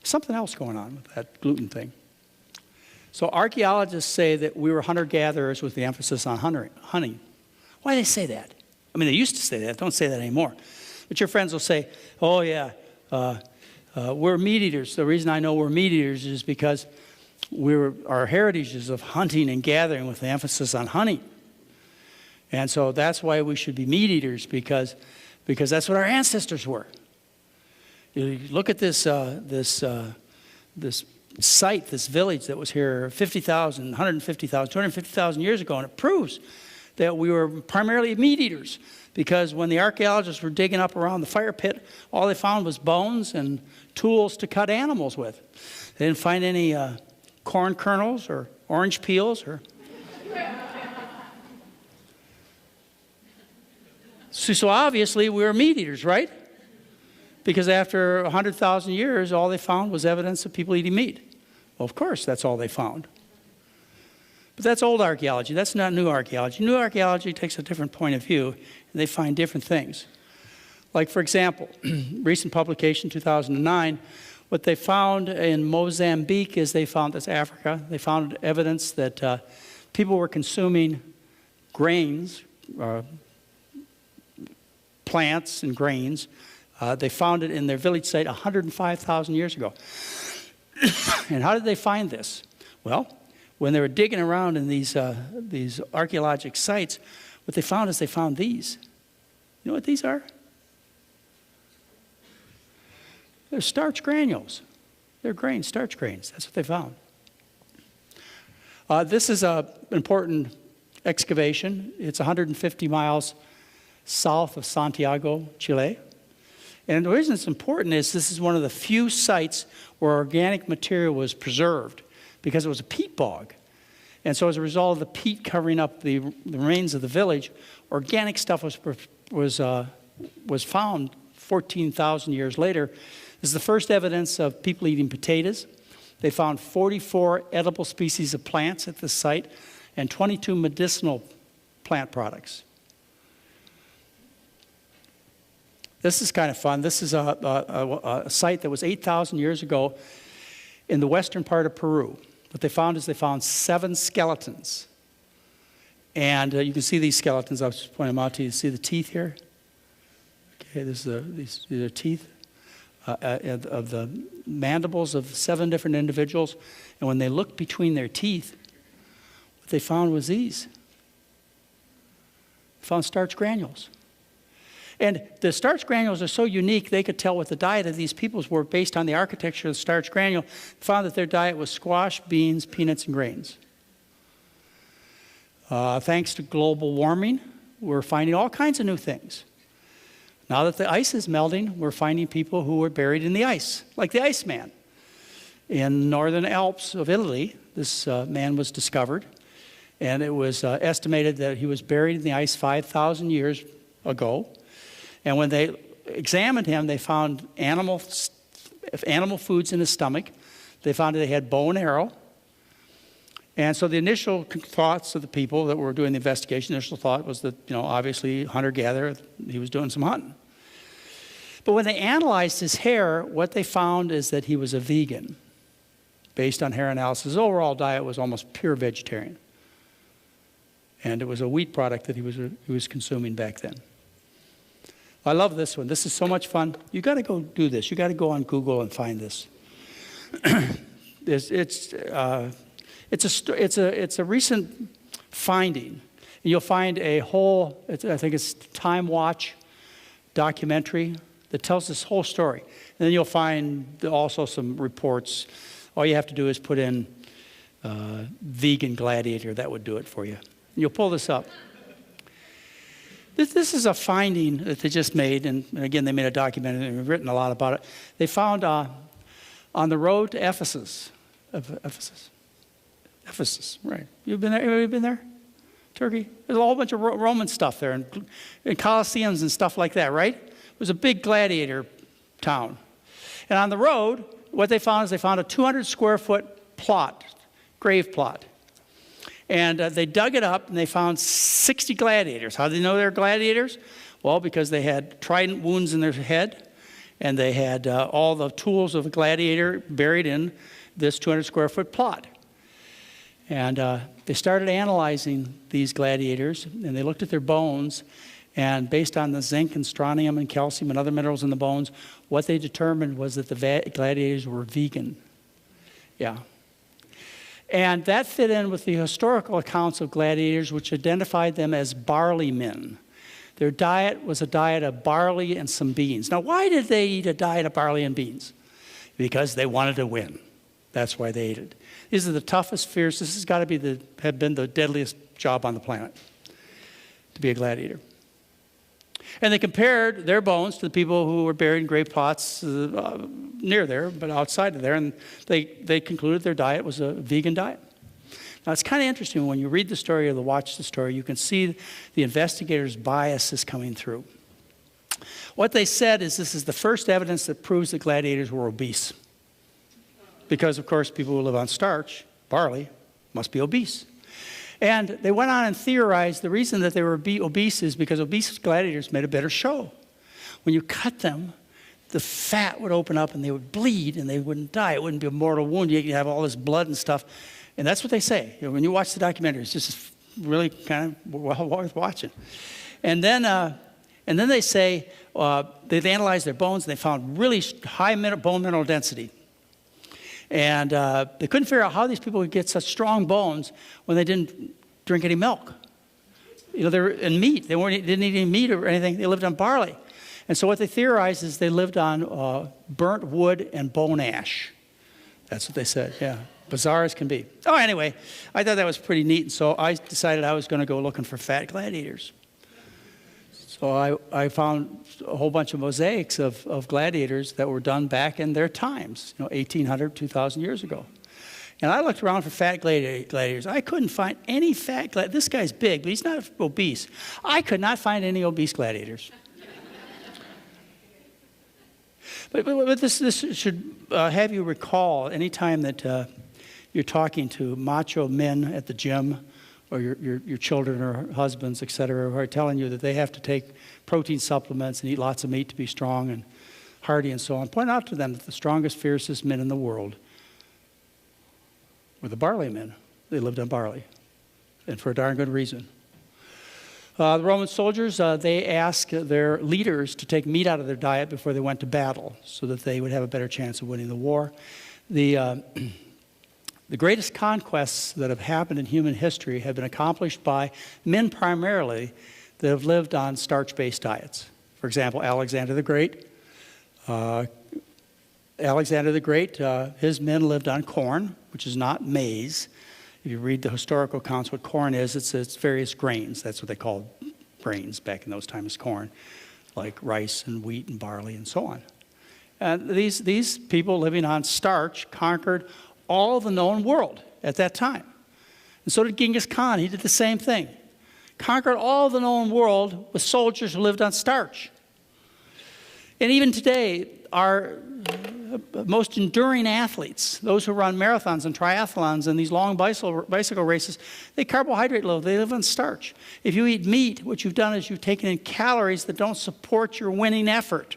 Something else going on with that gluten thing. So archaeologists say that we were hunter-gatherers with the emphasis on hunting. Why do they say that? I mean, they used to say that. Don't say that anymore. But your friends will say, oh, yeah, we're meat eaters. The reason I know we're meat eaters is because our heritage is of hunting and gathering with the emphasis on hunting. And so that's why we should be meat eaters, because that's what our ancestors were. You look at this site, this village that was here 50,000, 150,000, 250,000 years ago, and it proves that we were primarily meat eaters, because when the archaeologists were digging up around the fire pit, all they found was bones and tools to cut animals with. They didn't find any corn kernels or orange peels or... So obviously we were meat eaters, right? Because after 100,000 years, all they found was evidence of people eating meat. Well, of course, that's all they found. But that's old archaeology. That's not new archaeology. New archaeology takes a different point of view, and they find different things. Like, for example, recent publication, 2009, what they found in Mozambique is that's Africa. They found evidence that people were consuming grains, plants and grains. They found it in their village site 105,000 years ago. And how did they find this? Well, when they were digging around in these archaeological sites, what they found is they found these. You know what these are? They're starch granules. They're grains, starch grains. That's what they found. This is an important excavation. It's 150 miles south of Santiago, Chile. And the reason it's important is this is one of the few sites where organic material was preserved, because it was a peat bog. And so as a result of the peat covering up the remains of the village, organic stuff was found 14,000 years later. This is the first evidence of people eating potatoes. They found 44 edible species of plants at this site and 22 medicinal plant products. This is kind of fun. This is a site that was 8,000 years ago in the western part of Peru. What they found is they found 7 skeletons. And you can see these skeletons. I'll just point them out to you. See the teeth here? Okay, these are teeth of the mandibles of 7 different individuals. And when they looked between their teeth, what they found was these. They found starch granules. And the starch granules are so unique, they could tell what the diet of these peoples were based on the architecture of the starch granule. They found that their diet was squash, beans, peanuts, and grains. Thanks to global warming, we're finding all kinds of new things. Now that the ice is melting, we're finding people who were buried in the ice, like the Iceman. In northern Alps of Italy, this man was discovered, and it was estimated that he was buried in the ice 5,000 years ago. And when they examined him, they found animal foods in his stomach. They found that he had bow and arrow. And so the initial thoughts of the people that were doing the investigation, the initial thought was that, obviously hunter-gatherer, he was doing some hunting. But when they analyzed his hair, what they found is that he was a vegan. Based on hair analysis, his overall diet was almost pure vegetarian. And it was a wheat product that he was consuming back then. I love this one. This is so much fun. You got to go do this. You got to go on Google and find this. It's a recent finding. And you'll find a whole, I think it's Time Watch documentary that tells this whole story. And then you'll find also some reports. All you have to do is put in Vegan Gladiator. That would do it for you. And you'll pull this up. This is a finding that they just made, and again, they made a documentary and written a lot about it. They found on the road to Ephesus, right? You've been there? Anybody been there? Turkey? There's a whole bunch of Roman stuff there, and Colosseums and stuff like that, right? It was a big gladiator town. And on the road, what they found is they found a 200-square-foot plot, grave plot. And they dug it up, and they found 60 gladiators. How did they know they were gladiators? Well, because they had trident wounds in their head, and they had all the tools of a gladiator buried in this 200-square-foot plot. And they started analyzing these gladiators, and they looked at their bones, and based on the zinc and strontium and calcium and other minerals in the bones, what they determined was that the gladiators were vegan. Yeah. And that fit in with the historical accounts of gladiators, which identified them as barley men. Their diet was a diet of barley and some beans. Now, why did they eat a diet of barley and beans? Because they wanted to win. That's why they ate it. These are the toughest, fiercest. This has got to have been the deadliest job on the planet, to be a gladiator. And they compared their bones to the people who were buried in grave plots near there, but outside of there, and they concluded their diet was a vegan diet. Now, it's kind of interesting when you read the story or watch the story, you can see the investigators' biases coming through. What they said is this is the first evidence that proves that gladiators were obese. Because, of course, people who live on starch, barley, must be obese. And they went on and theorized the reason that they were obese is because obese gladiators made a better show. When you cut them, the fat would open up and they would bleed and they wouldn't die. It wouldn't be a mortal wound. You'd have all this blood and stuff. And that's what they say. You know, when you watch the documentary, it's just really kind of well worth watching. And then they say they analyzed their bones and they found really high bone mineral density. And they couldn't figure out how these people would get such strong bones when they didn't drink any milk. You know, they're in meat. They didn't eat any meat or anything. They lived on barley. And so what they theorized is they lived on burnt wood and bone ash. That's what they said, yeah. Bizarre as can be. Oh, anyway, I thought that was pretty neat. And so I decided I was going to go looking for fat gladiators. So I found a whole bunch of mosaics of gladiators that were done back in their times, 1,800, 2,000 years ago. And I looked around for fat gladiators. I couldn't find any fat gladiators. This guy's big, but he's not obese. I could not find any obese gladiators. But this should have you recall any time that you're talking to macho men at the gym, or your children or husbands, et cetera, who are telling you that they have to take protein supplements and eat lots of meat to be strong and hardy and so on. Point out to them that the strongest, fiercest men in the world were the barley men. They lived on barley, and for a darn good reason. The Roman soldiers, they asked their leaders to take meat out of their diet before they went to battle so that they would have a better chance of winning the war. The greatest conquests that have happened in human history have been accomplished by men primarily that have lived on starch-based diets. For example, Alexander the Great. His men lived on corn, which is not maize. If you read the historical accounts, what corn is, it's various grains. That's what they called grains back in those times, corn, like rice and wheat and barley and so on. And these people living on starch conquered all the known world at that time. And so did Genghis Khan. He did the same thing. Conquered all the known world with soldiers who lived on starch. And even today, our most enduring athletes, those who run marathons and triathlons and these long bicycle races, they carbohydrate load. They live on starch. If you eat meat, what you've done is you've taken in calories that don't support your winning effort.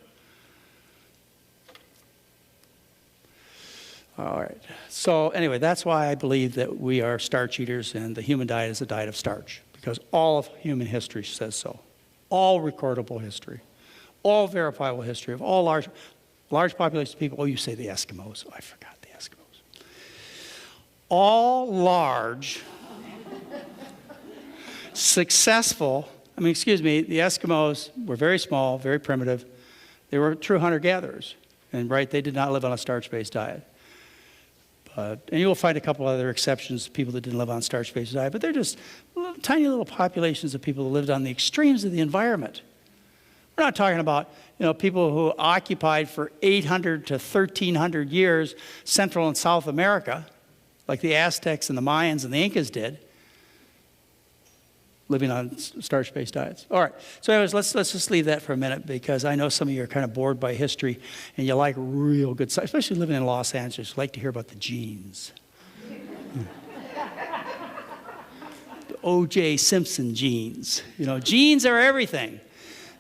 All right. So anyway, that's why I believe that we are starch eaters and the human diet is a diet of starch, because all of human history says so. All recordable history, all verifiable history of all large populations of people. Oh, you say the Eskimos. Oh, I forgot the Eskimos. All large, successful, the Eskimos were very small, very primitive. They were true hunter-gatherers. And they did not live on a starch-based diet. And you'll find a couple other exceptions, people that didn't live on starch-based diet, but they're just tiny little populations of people who lived on the extremes of the environment. We're not talking about people who occupied for 800 to 1,300 years Central and South America, like the Aztecs and the Mayans and the Incas did, living on starch-based diets. All right, so anyways, let's just leave that for a minute, because I know some of you are kind of bored by history and you like real good science, especially living in Los Angeles. You like to hear about the genes. The O.J. Simpson genes. Genes are everything.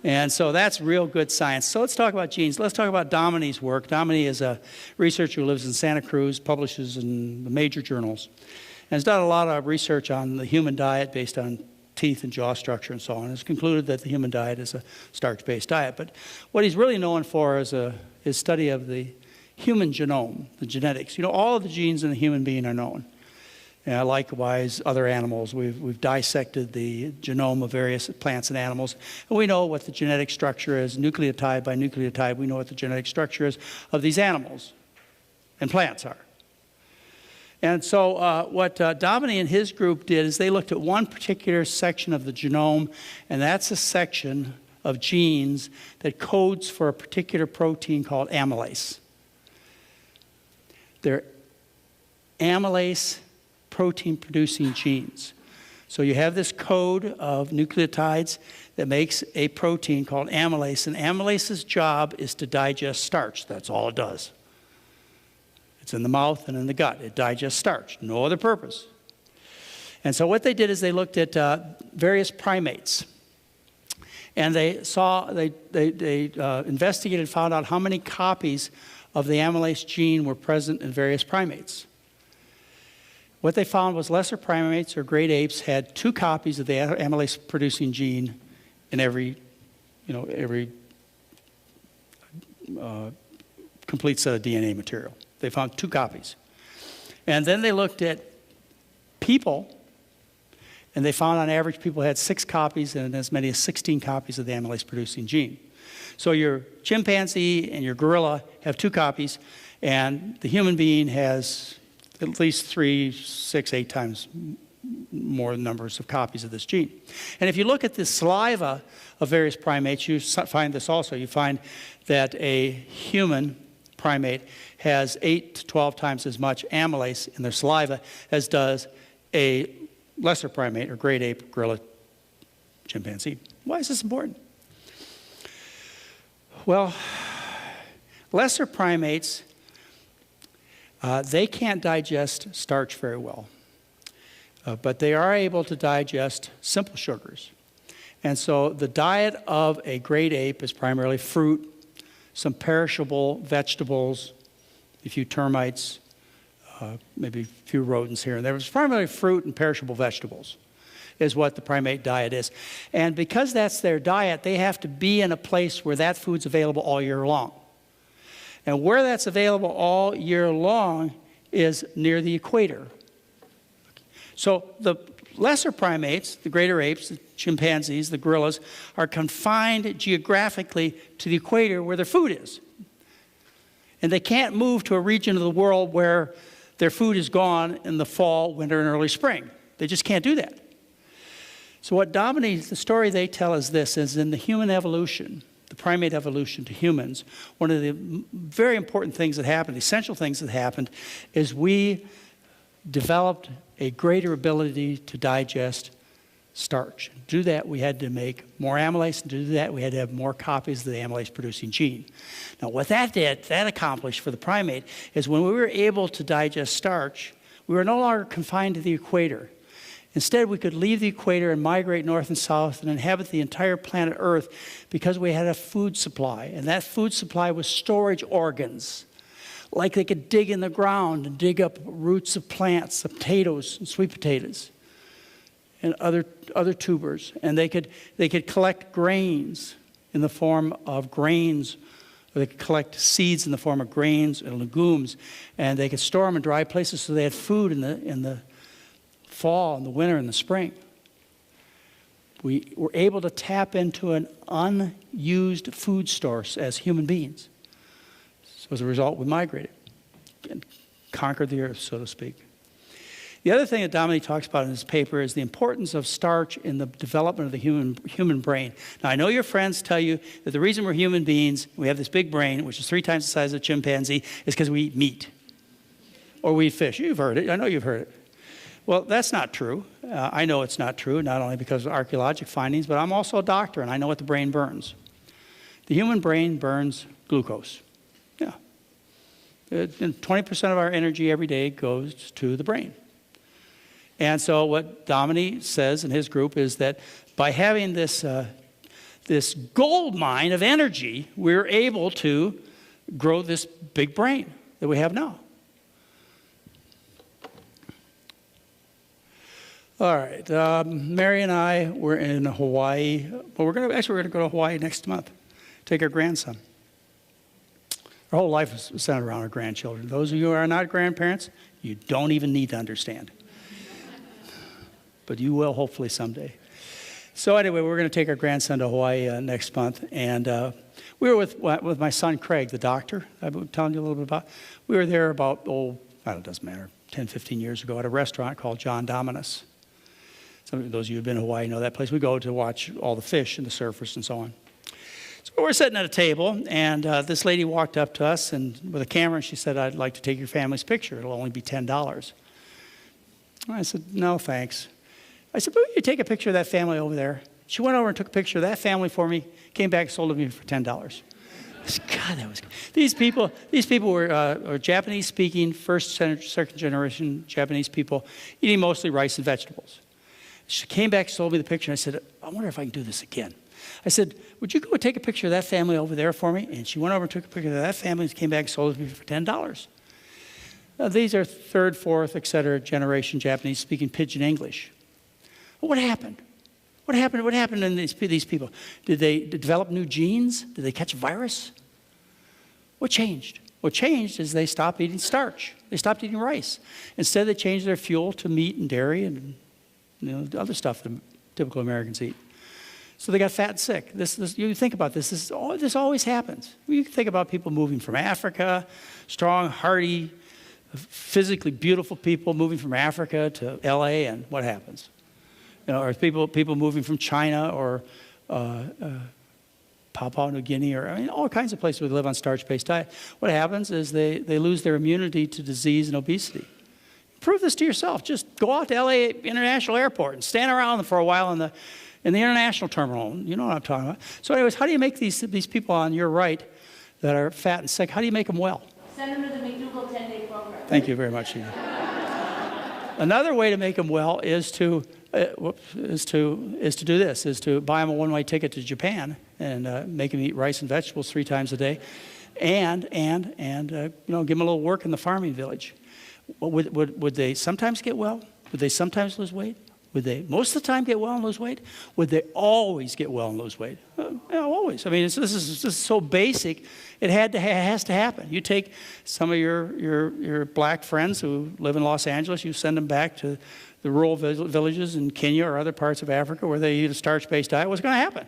And so that's real good science. So let's talk about genes. Let's talk about Domini's work. Domini is a researcher who lives in Santa Cruz, publishes in the major journals, and has done a lot of research on the human diet based on teeth and jaw structure and so on. Has concluded that the human diet is a starch-based diet. But what he's really known for is his study of the human genome, the genetics. All of the genes in the human being are known. And likewise, other animals. We've dissected the genome of various plants and animals, and we know what the genetic structure is, nucleotide by nucleotide. We know what the genetic structure is of these animals and plants are. And so what Dominy and his group did is they looked at one particular section of the genome, and that's a section of genes that codes for a particular protein called amylase. They're amylase protein-producing genes. So you have this code of nucleotides that makes a protein called amylase, and amylase's job is to digest starch. That's all it does. It's in the mouth and in the gut. It digests starch, no other purpose. And so what they did is they looked at various primates. And they investigated and found out how many copies of the amylase gene were present in various primates. What they found was lesser primates or great apes had 2 copies of the amylase-producing gene in every complete set of DNA material. They found 2 copies. And then they looked at people, and they found on average people had 6 copies and as many as 16 copies of the amylase-producing gene. So your chimpanzee and your gorilla have 2 copies, and the human being has at least 3, 6, 8 times more numbers of copies of this gene. And if you look at the saliva of various primates, you find this also. You find that a human primate has 8 to 12 times as much amylase in their saliva as does a lesser primate or great ape, gorilla, chimpanzee. Why is this important? Well, lesser primates, they can't digest starch very well, but they are able to digest simple sugars. And so the diet of a great ape is primarily fruit, some perishable vegetables, a few termites, maybe a few rodents here and there. It's primarily fruit and perishable vegetables is what the primate diet is. And because that's their diet, they have to be in a place where that food's available all year long. And where that's available all year long is near the equator. So the lesser primates, the greater apes, the chimpanzees, the gorillas, are confined geographically to the equator where their food is. And they can't move to a region of the world where their food is gone in the fall, winter, and early spring. They just can't do that. So what Dominy, the story they tell is this, is in the human evolution, the primate evolution to humans, one of the very important things that happened, essential things that happened, is we developed a greater ability to digest starch. To do that, we had to make more amylase, and to do that, we had to have more copies of the amylase-producing gene. Now, what that accomplished for the primate is when we were able to digest starch, we were no longer confined to the equator. Instead, we could leave the equator and migrate north and south and inhabit the entire planet Earth because we had a food supply. And that food supply was storage organs. Like they could dig in the ground and dig up roots of plants, of potatoes and sweet potatoes and other tubers. And they could collect grains in the form of grains, or they could collect seeds in the form of grains and legumes. And they could store them in dry places so they had food in the fall, in the winter, and the spring. We were able to tap into an unused food source as human beings. So as a result, we migrated and conquered the earth, so to speak. The other thing that Dominy talks about in his paper is the importance of starch in the development of the human brain. Now, I know your friends tell you that the reason we're human beings, we have this big brain, which is 3 times the size of a chimpanzee, is because we eat meat or we eat fish. You've heard it. I know you've heard it. Well, that's not true. I know it's not true, not only because of archaeological findings, but I'm also a doctor, and I know what the brain burns. The human brain burns glucose. Yeah. 20% of our energy every day goes to the brain. And so what Dominy says in his group is that by having this gold mine of energy, we're able to grow this big brain that we have now. All right, Mary and I were in Hawaii. Well, we're going to go to Hawaii next month, take our grandson. Our whole life is centered around our grandchildren. Those of you who are not grandparents, you don't even need to understand. but you will hopefully someday. So anyway, we're going to take our grandson to Hawaii next month, and we were with my son Craig, the doctor I've been telling you a little bit about. We were there about, it doesn't matter, 10, 15 years ago at a restaurant called John Dominus. Some of those of you who have been to Hawaii know that place. We go to watch all the fish and the surfers and so on. So we're sitting at a table, and this lady walked up to us and with a camera, and she said, "I'd like to take your family's picture. It'll only be $10. I said, "No, thanks." I said, "But will you take a picture of that family over there?" She went over and took a picture of that family for me, came back and sold it to me for $10. I said, God, that was good. These people were Japanese-speaking, first, second generation Japanese people, eating mostly rice and vegetables. She came back and sold me the picture, and I said, "I wonder if I can do this again." I said, "Would you go take a picture of that family over there for me?" And she went over and took a picture of that family and came back and sold it to me for $10. Now, these are third, fourth, et cetera, generation Japanese speaking pidgin English. What happened? What happened in these people? Did they develop new genes? Did they catch a virus? What changed? What changed is they stopped eating starch. They stopped eating rice. Instead, they changed their fuel to meat and dairy and other stuff that typical Americans eat. So they got fat and sick. You think about this. This always happens. You think about people moving from Africa, strong, hardy, physically beautiful people moving from Africa to LA, and what happens? Or people moving from China or Papua New Guinea, or all kinds of places where they live on starch-based diet. What happens is they lose their immunity to disease and obesity. Prove this to yourself. Just go out to LA International Airport and stand around for a while in the international terminal. You know what I'm talking about. So anyways, how do you make these people on your right that are fat and sick, how do you make them well? Send them to the McDougall 10-day program. Thank you very much, Edie. Another way to make them well is to do this, is to buy them a one-way ticket to Japan and make them eat rice and vegetables 3 times a day, and give them a little work in the farming village. Would they sometimes get well? Would they sometimes lose weight? Would they most of the time get well and lose weight? Would they always get well and lose weight? Always. I mean, this is so basic. It has to happen. You take some of your black friends who live in Los Angeles, you send them back to the rural villages in Kenya or other parts of Africa where they eat a starch-based diet. What's going to happen?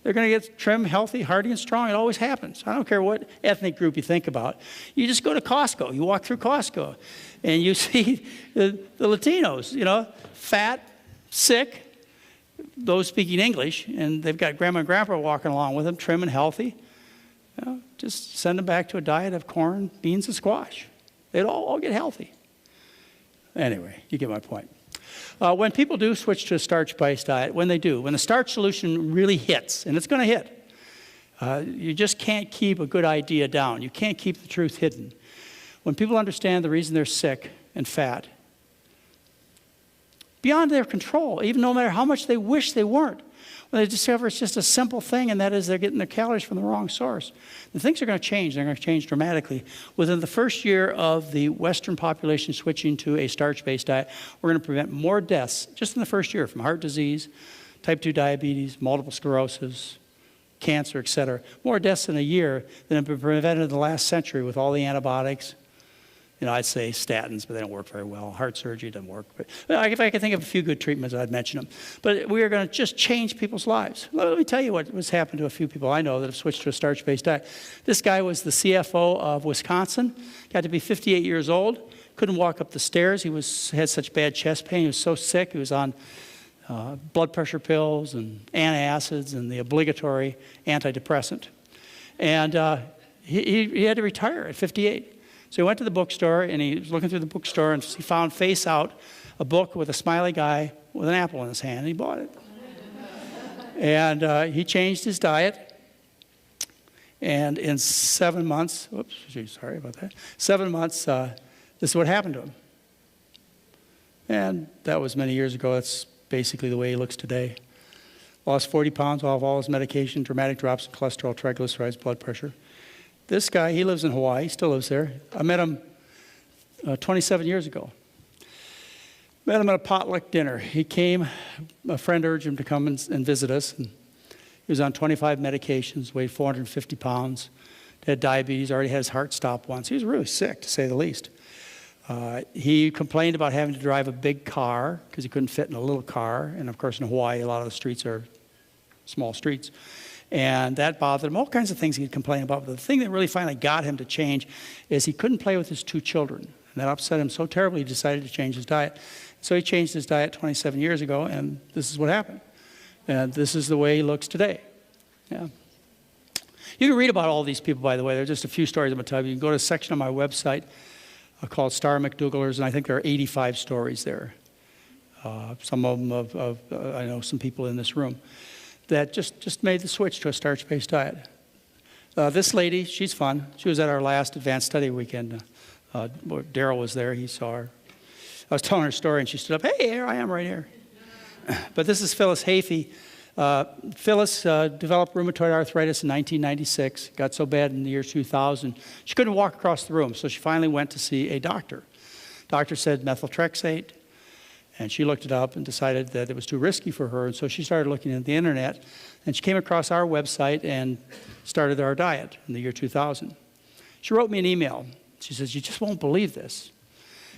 They're going to get trim, healthy, hardy, and strong. It always happens. I don't care what ethnic group you think about. You just go to Costco. You walk through Costco, and you see the Latinos, fat, sick, those speaking English, and they've got grandma and grandpa walking along with them, trim and healthy. Just send them back to a diet of corn, beans, and squash. They'd all get healthy. Anyway, you get my point. When people do switch to a starch-based diet, when the starch solution really hits, and it's going to hit, you just can't keep a good idea down. You can't keep the truth hidden. When people understand the reason they're sick and fat, beyond their control, even no matter how much they wish they weren't, when they discover it's just a simple thing, and that is they're getting their calories from the wrong source, then things are going to change. They're going to change dramatically. Within the first year of the Western population switching to a starch-based diet, we're going to prevent more deaths just in the first year from heart disease, type 2 diabetes, multiple sclerosis, cancer, et cetera. More deaths in a year than have been prevented in the last century with all the antibiotics. I'd say statins, but they don't work very well. Heart surgery doesn't work. But if I could think of a few good treatments, I'd mention them. But we are going to just change people's lives. Let me tell you what's happened to a few people I know that have switched to a starch-based diet. This guy was the CFO of Wisconsin, got to be 58 years old, couldn't walk up the stairs. He had such bad chest pain. He was so sick. He was on blood pressure pills and antacids and the obligatory antidepressant. And he had to retire at 58. So he went to the bookstore, and he was looking through the bookstore, and he found face out a book with a smiley guy with an apple in his hand, and he bought it. And he changed his diet, and in 7 months, sorry about that, 7 months, this is what happened to him. And that was many years ago. That's basically the way he looks today. Lost 40 pounds off all his medication, dramatic drops in cholesterol, triglycerides, blood pressure. This guy, he lives in Hawaii. He still lives there. I met him 27 years ago. Met him at a potluck dinner. He came, a friend urged him to come and visit us. And he was on 25 medications, weighed 450 pounds, had diabetes, already had his heart stopped once. He was really sick, to say the least. He complained about having to drive a big car because he couldn't fit in a little car. And of course, in Hawaii, a lot of the streets are small streets. And that bothered him. All kinds of things he'd complain about. But the thing that really finally got him to change is he couldn't play with his 2 children. And that upset him so terribly, he decided to change his diet. So he changed his diet 27 years ago, and this is what happened. And this is the way he looks today. Yeah. You can read about all these people, by the way. There are just a few stories I'm going to tell you. You can go to a section on my website called Star McDougallers, and I think there are 85 stories there. Some of them I know some people in this room that just made the switch to a starch-based diet. This lady, she's fun. She was at our last advanced study weekend. Daryl was there. He saw her. I was telling her story, and she stood up. Hey, here I am right here. But this is Phyllis Hafey. Phyllis developed rheumatoid arthritis in 1996. Got so bad in the year 2000, she couldn't walk across the room, so she finally went to see a doctor. Doctor said methotrexate, and she looked it up and decided that it was too risky for her, and so she started looking at the internet, and she came across our website and started our diet in the year 2000. She wrote me an email. She says, "You just won't believe this."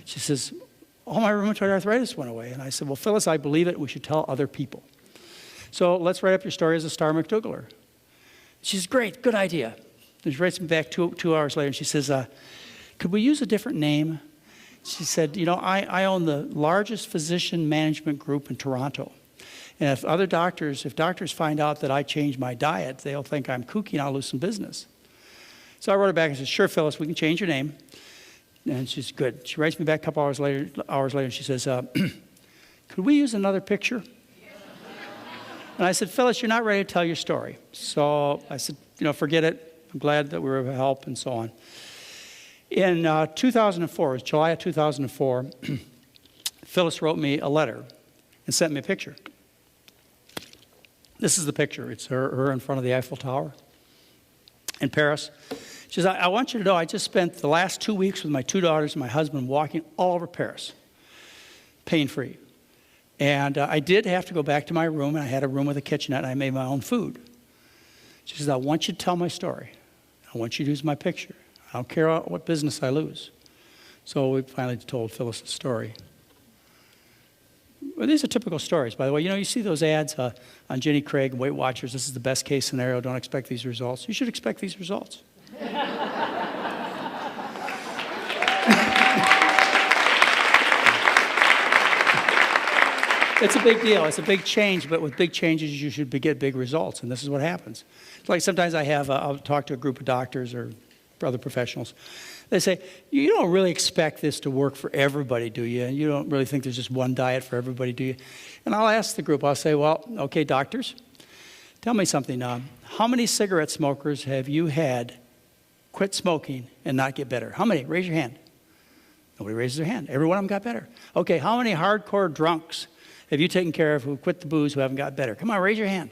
She says, "All my rheumatoid arthritis went away." And I said, "Well, Phyllis, I believe it. We should tell other people. So let's write up your story as a Star McDougaller." She says, "Great, good idea." Then she writes me back two hours later, and she says, "Could we use a different name?" She said, "You know, I own the largest physician management group in Toronto. And if doctors find out that I changed my diet, they'll think I'm kooky and I'll lose some business." So I wrote her back and said, "Sure, Phyllis, we can change your name." And she's good. She writes me back a couple hours later, and she says, "Could we use another picture?" And I said, "Phyllis, you're not ready to tell your story." So I said, "Forget it. I'm glad that we were of help," and so on. In 2004, it was July of 2004, Phyllis wrote me a letter and sent me a picture. This is the picture. It's her in front of the Eiffel Tower in Paris. She says, I want you to know I just spent the last 2 weeks with my 2 daughters and my husband walking all over Paris, pain-free. And I did have to go back to my room, and I had a room with a kitchenette, and I made my own food. She says, I want you to tell my story. I want you to use my picture. I don't care what business I lose. So we finally told Phyllis the story. Well, these are typical stories, by the way. You see those ads on Jenny Craig, Weight Watchers, this is the best case scenario, don't expect these results. You should expect these results. It's a big deal. It's a big change, but with big changes, you should get big results, and this is what happens. It's like sometimes I'll talk to a group of doctors or other professionals. They say, you don't really expect this to work for everybody, do you? And you don't really think there's just one diet for everybody, do you? And I'll ask the group, I'll say, well, okay, doctors, tell me something. How many cigarette smokers have you had quit smoking and not get better? How many? Raise your hand. Nobody raises their hand. Every one of them got better. Okay, how many hardcore drunks have you taken care of who quit the booze who haven't got better? Come on, raise your hand.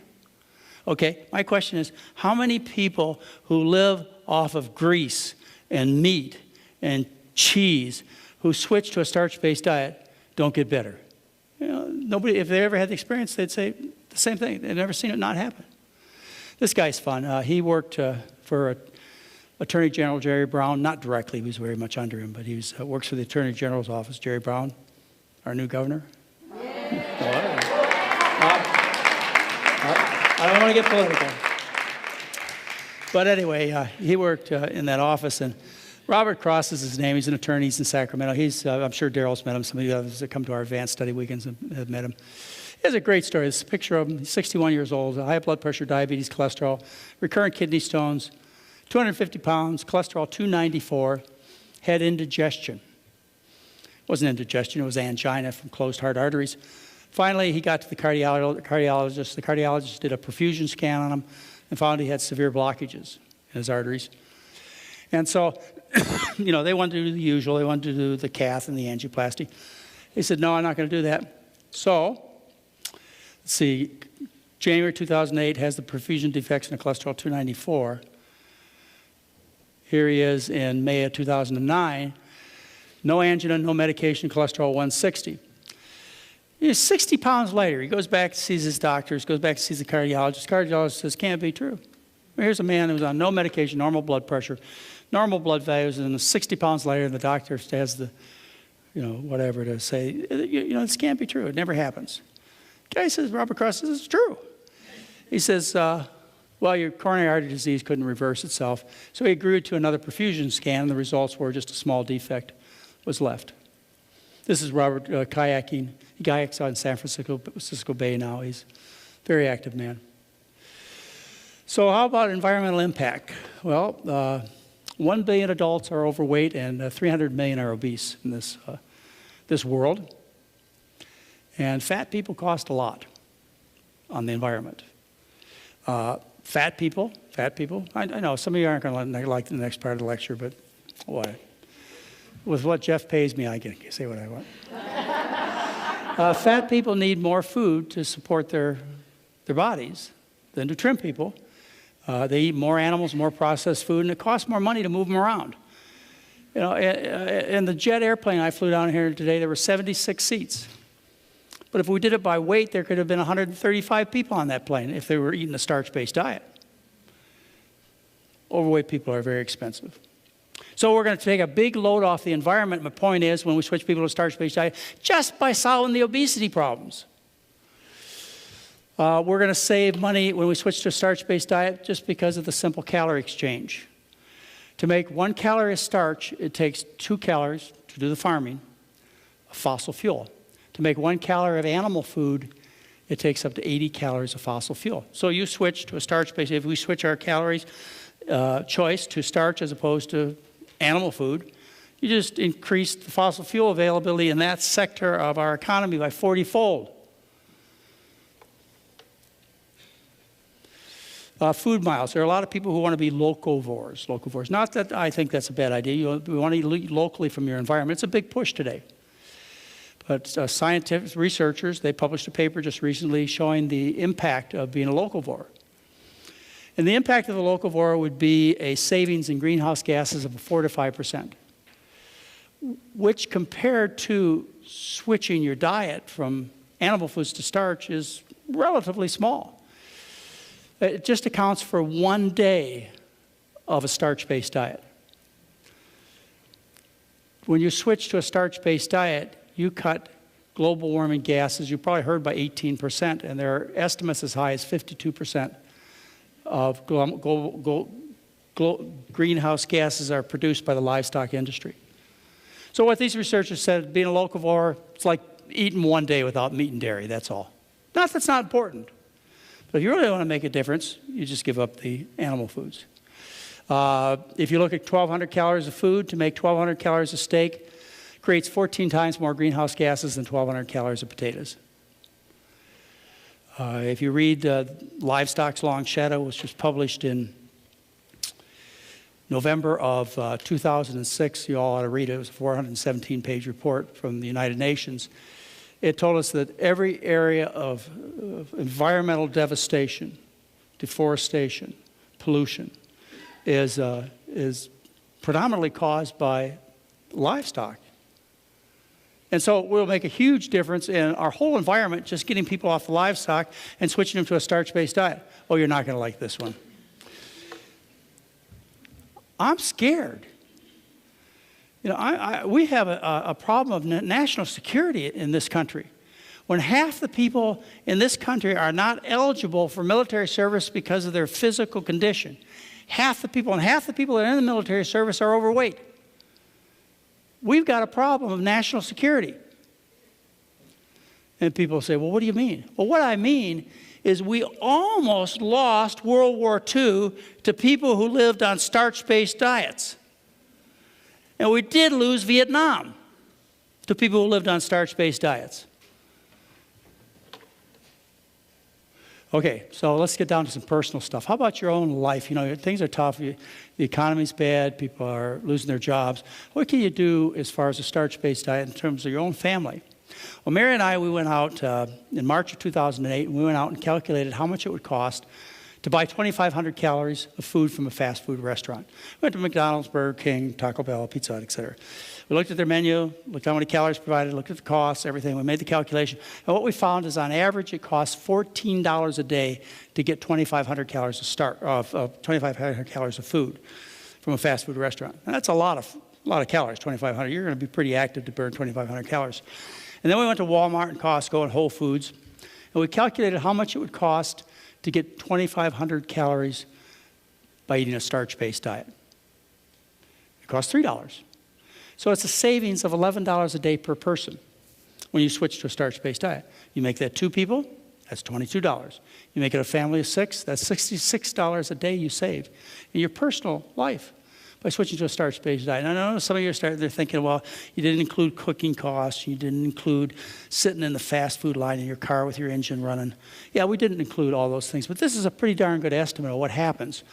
Okay, my question is, how many people who live off of grease and meat and cheese who switch to a starch-based diet don't get better? Nobody, if they ever had the experience, they'd say the same thing. They've never seen it not happen. This guy's fun. He worked for Attorney General Jerry Brown, not directly, he was very much under him, but he works for the Attorney General's office. Jerry Brown, our new governor. I don't want to get political. But anyway, he worked in that office, and Robert Cross is his name. He's an attorney. He's in Sacramento. I'm sure Daryl's met him. Some of the others that come to our advanced study weekends have met him. He has a great story. This is a picture of him. He's 61 years old, high blood pressure, diabetes, cholesterol, recurrent kidney stones, 250 pounds, cholesterol 294, had indigestion. It wasn't indigestion. It was angina from closed heart arteries. Finally, he got to the cardiologist. The cardiologist did a perfusion scan on him and found he had severe blockages in his arteries. And so, they wanted to do the usual. They wanted to do the cath and the angioplasty. He said, no, I'm not going to do that. So, let's see, January 2008 has the perfusion defects and a cholesterol 294. Here he is in May of 2009. No angina, no medication, cholesterol 160. 60 pounds later, he goes back, sees his doctors, goes back, sees the cardiologist. The cardiologist says, can't be true. Well, here's a man who's on no medication, normal blood pressure, normal blood values, and 60 pounds later, the doctor has the whatever to say, this can't be true. It never happens. Guy says, Robert Cross says, it's true. He says, well, your coronary artery disease couldn't reverse itself. So he agreed to another perfusion scan, and the results were just a small defect was left. This is Robert kayaking. He kayaks out in San Francisco Bay now. He's a very active man. So how about environmental impact? Well, 1 billion adults are overweight and 300 million are obese in this world. And fat people cost a lot on the environment. Fat people, I know some of you aren't going to like the next part of the lecture, but what? With what Jeff pays me, I can say what I want. Fat people need more food to support their bodies than do trim people. They eat more animals, more processed food, and it costs more money to move them around. In the jet airplane I flew down here today, there were 76 seats. But if we did it by weight, there could have been 135 people on that plane if they were eating a starch-based diet. Overweight people are very expensive. So we're going to take a big load off the environment. My point is, when we switch people to a starch-based diet, just by solving the obesity problems. We're going to save money when we switch to a starch-based diet just because of the simple calorie exchange. To make 1 calorie of starch, it takes 2 calories to do the farming of fossil fuel. To make 1 calorie of animal food, it takes up to 80 calories of fossil fuel. So you switch to a starch-based, if we switch our calories choice to starch as opposed to animal food, you just increase the fossil fuel availability in that sector of our economy by 40-fold. Food miles. There are a lot of people who want to be locavores. Not that I think that's a bad idea. We want to eat locally from your environment. It's a big push today. But scientific researchers, they published a paper just recently showing the impact of being a locavore. And the impact of the locavore would be a savings in greenhouse gases of 4 to 5%, which compared to switching your diet from animal foods to starch is relatively small. It just accounts for 1 day of a starch-based diet. When you switch to a starch-based diet, you cut global warming gases, you probably heard, by 18%, and there are estimates as high as 52% of greenhouse gases are produced by the livestock industry. So what these researchers said, being a locavore, it's like eating 1 day without meat and dairy, that's all. That's not important. But if you really want to make a difference, you just give up the animal foods. If you look at 1,200 calories of food, to make 1,200 calories of steak, creates 14 times more greenhouse gases than 1,200 calories of potatoes. If you read Livestock's Long Shadow, which was published in November of 2006, you all ought to read it. It was a 417-page report from the United Nations. It told us that every area of environmental devastation, deforestation, pollution is predominantly caused by livestock. And so we'll make a huge difference in our whole environment just getting people off the livestock and switching them to a starch-based diet. Oh, you're not going to like this one. I'm scared. We have a problem of national security in this country. When half the people in this country are not eligible for military service because of their physical condition, half the people that are in the military service are overweight. We've got a problem of national security. And people say, well, what do you mean? Well, what I mean is we almost lost World War II to people who lived on starch-based diets. And we did lose Vietnam to people who lived on starch-based diets. Okay, so let's get down to some personal stuff. How about your own life? Things are tough. The economy's bad. People are losing their jobs. What can you do as far as a starch-based diet in terms of your own family? Well, Mary and I, we went out in March of 2008, and we went out and calculated how much it would cost to buy 2,500 calories of food from a fast food restaurant. We went to McDonald's, Burger King, Taco Bell, Pizza Hut, etc. We looked at their menu, looked how many calories provided, looked at the costs, everything. We made the calculation. And what we found is on average it costs $14 a day to get 2,500 calories of 2,500 calories of food from a fast food restaurant. And that's a lot a lot of calories, 2,500. You're going to be pretty active to burn 2,500 calories. And then we went to Walmart and Costco and Whole Foods, and we calculated how much it would cost to get 2,500 calories by eating a starch-based diet. It costs $3. So it's a savings of $11 a day per person when you switch to a starch-based diet. You make that 2 people, that's $22. You make it a family of 6, that's $66 a day you save in your personal life by switching to a starch-based diet. And I know some of you they're thinking, well, you didn't include cooking costs, you didn't include sitting in the fast food line in your car with your engine running. Yeah, we didn't include all those things, but this is a pretty darn good estimate of what happens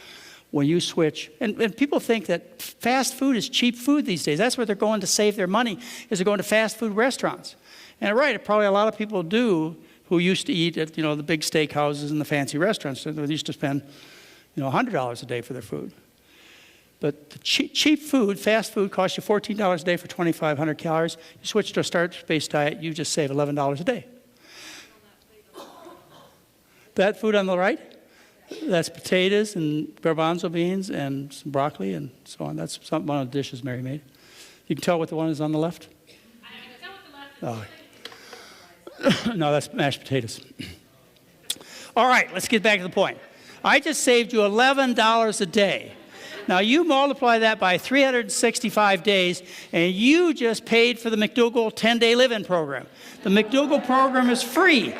when you switch. And people think that fast food is cheap food these days. That's where they're going to save their money, is they're going to fast food restaurants. And right, probably a lot of people do who used to eat at, the big steakhouses and the fancy restaurants. They used to spend, $100 a day for their food. But the cheap food, fast food, costs you $14 a day for 2,500 calories. You switch to a starch-based diet, you just save $11 a day. That food on the right, that's potatoes and garbanzo beans and some broccoli and so on. That's one of the dishes Mary made. You can tell what the one is on the left? I can tell what the left is. No, that's mashed potatoes. All right, let's get back to the point. I just saved you $11 a day. Now, you multiply that by 365 days, and you just paid for the McDougall 10-day live-in program. The McDougall program is free.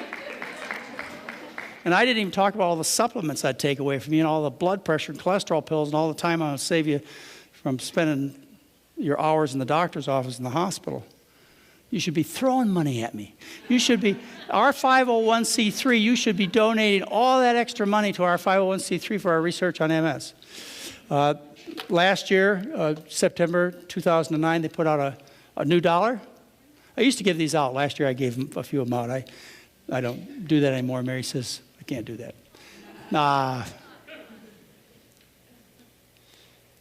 And I didn't even talk about all the supplements I'd take away from you, and all the blood pressure and cholesterol pills, and all the time I would save you from spending your hours in the doctor's office in the hospital. You should be throwing money at me. You should be, our 501c3, you should be donating all that extra money to our 501c3 for our research on MS. Last year, September 2009, they put out a new dollar. I used to give these out. Last year I gave a few of them out. I don't do that anymore. Mary says, I can't do that. Nah.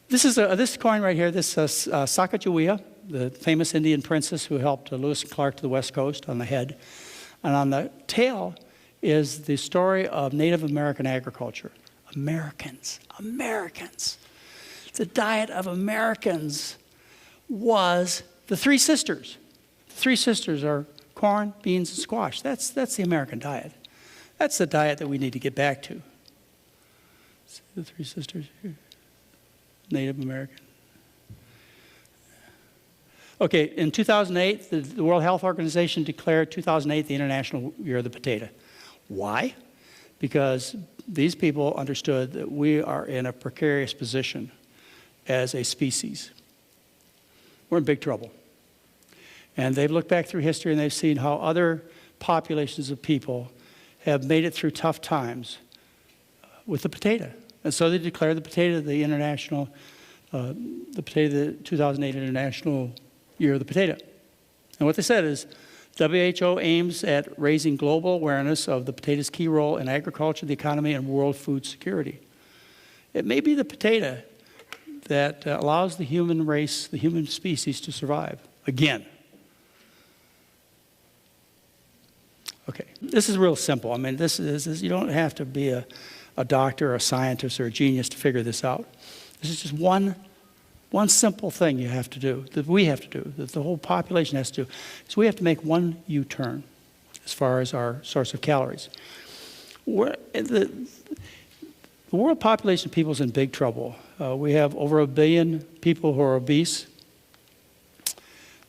This coin right here, this Sacagawea, the famous Indian princess who helped Lewis and Clark to the West Coast, on the head. And on the tail is the story of Native American agriculture. Americans. The diet of Americans was the 3 sisters. The 3 sisters are corn, beans, and squash. That's the American diet. That's the diet that we need to get back to. See the 3 sisters here? Native American. Okay, in 2008, the World Health Organization declared 2008 the International Year of the Potato. Why? Because these people understood that we are in a precarious position as a species. We're in big trouble. And they've looked back through history and they've seen how other populations of people have made it through tough times with the potato. And so they declared the potato the 2008 International Year of the Potato. And what they said is, WHO aims at raising global awareness of the potato's key role in agriculture, the economy, and world food security. It may be the potato that allows the human race, the human species, to survive again. Okay, this is real simple. I mean, this is you don't have to be a doctor or a scientist or a genius to figure this out. This is just one simple thing you have to do, that we have to do, that the whole population has to do, is we have to make one U-turn as far as our source of calories. The world population of people is in big trouble. We have over 1 billion people who are obese.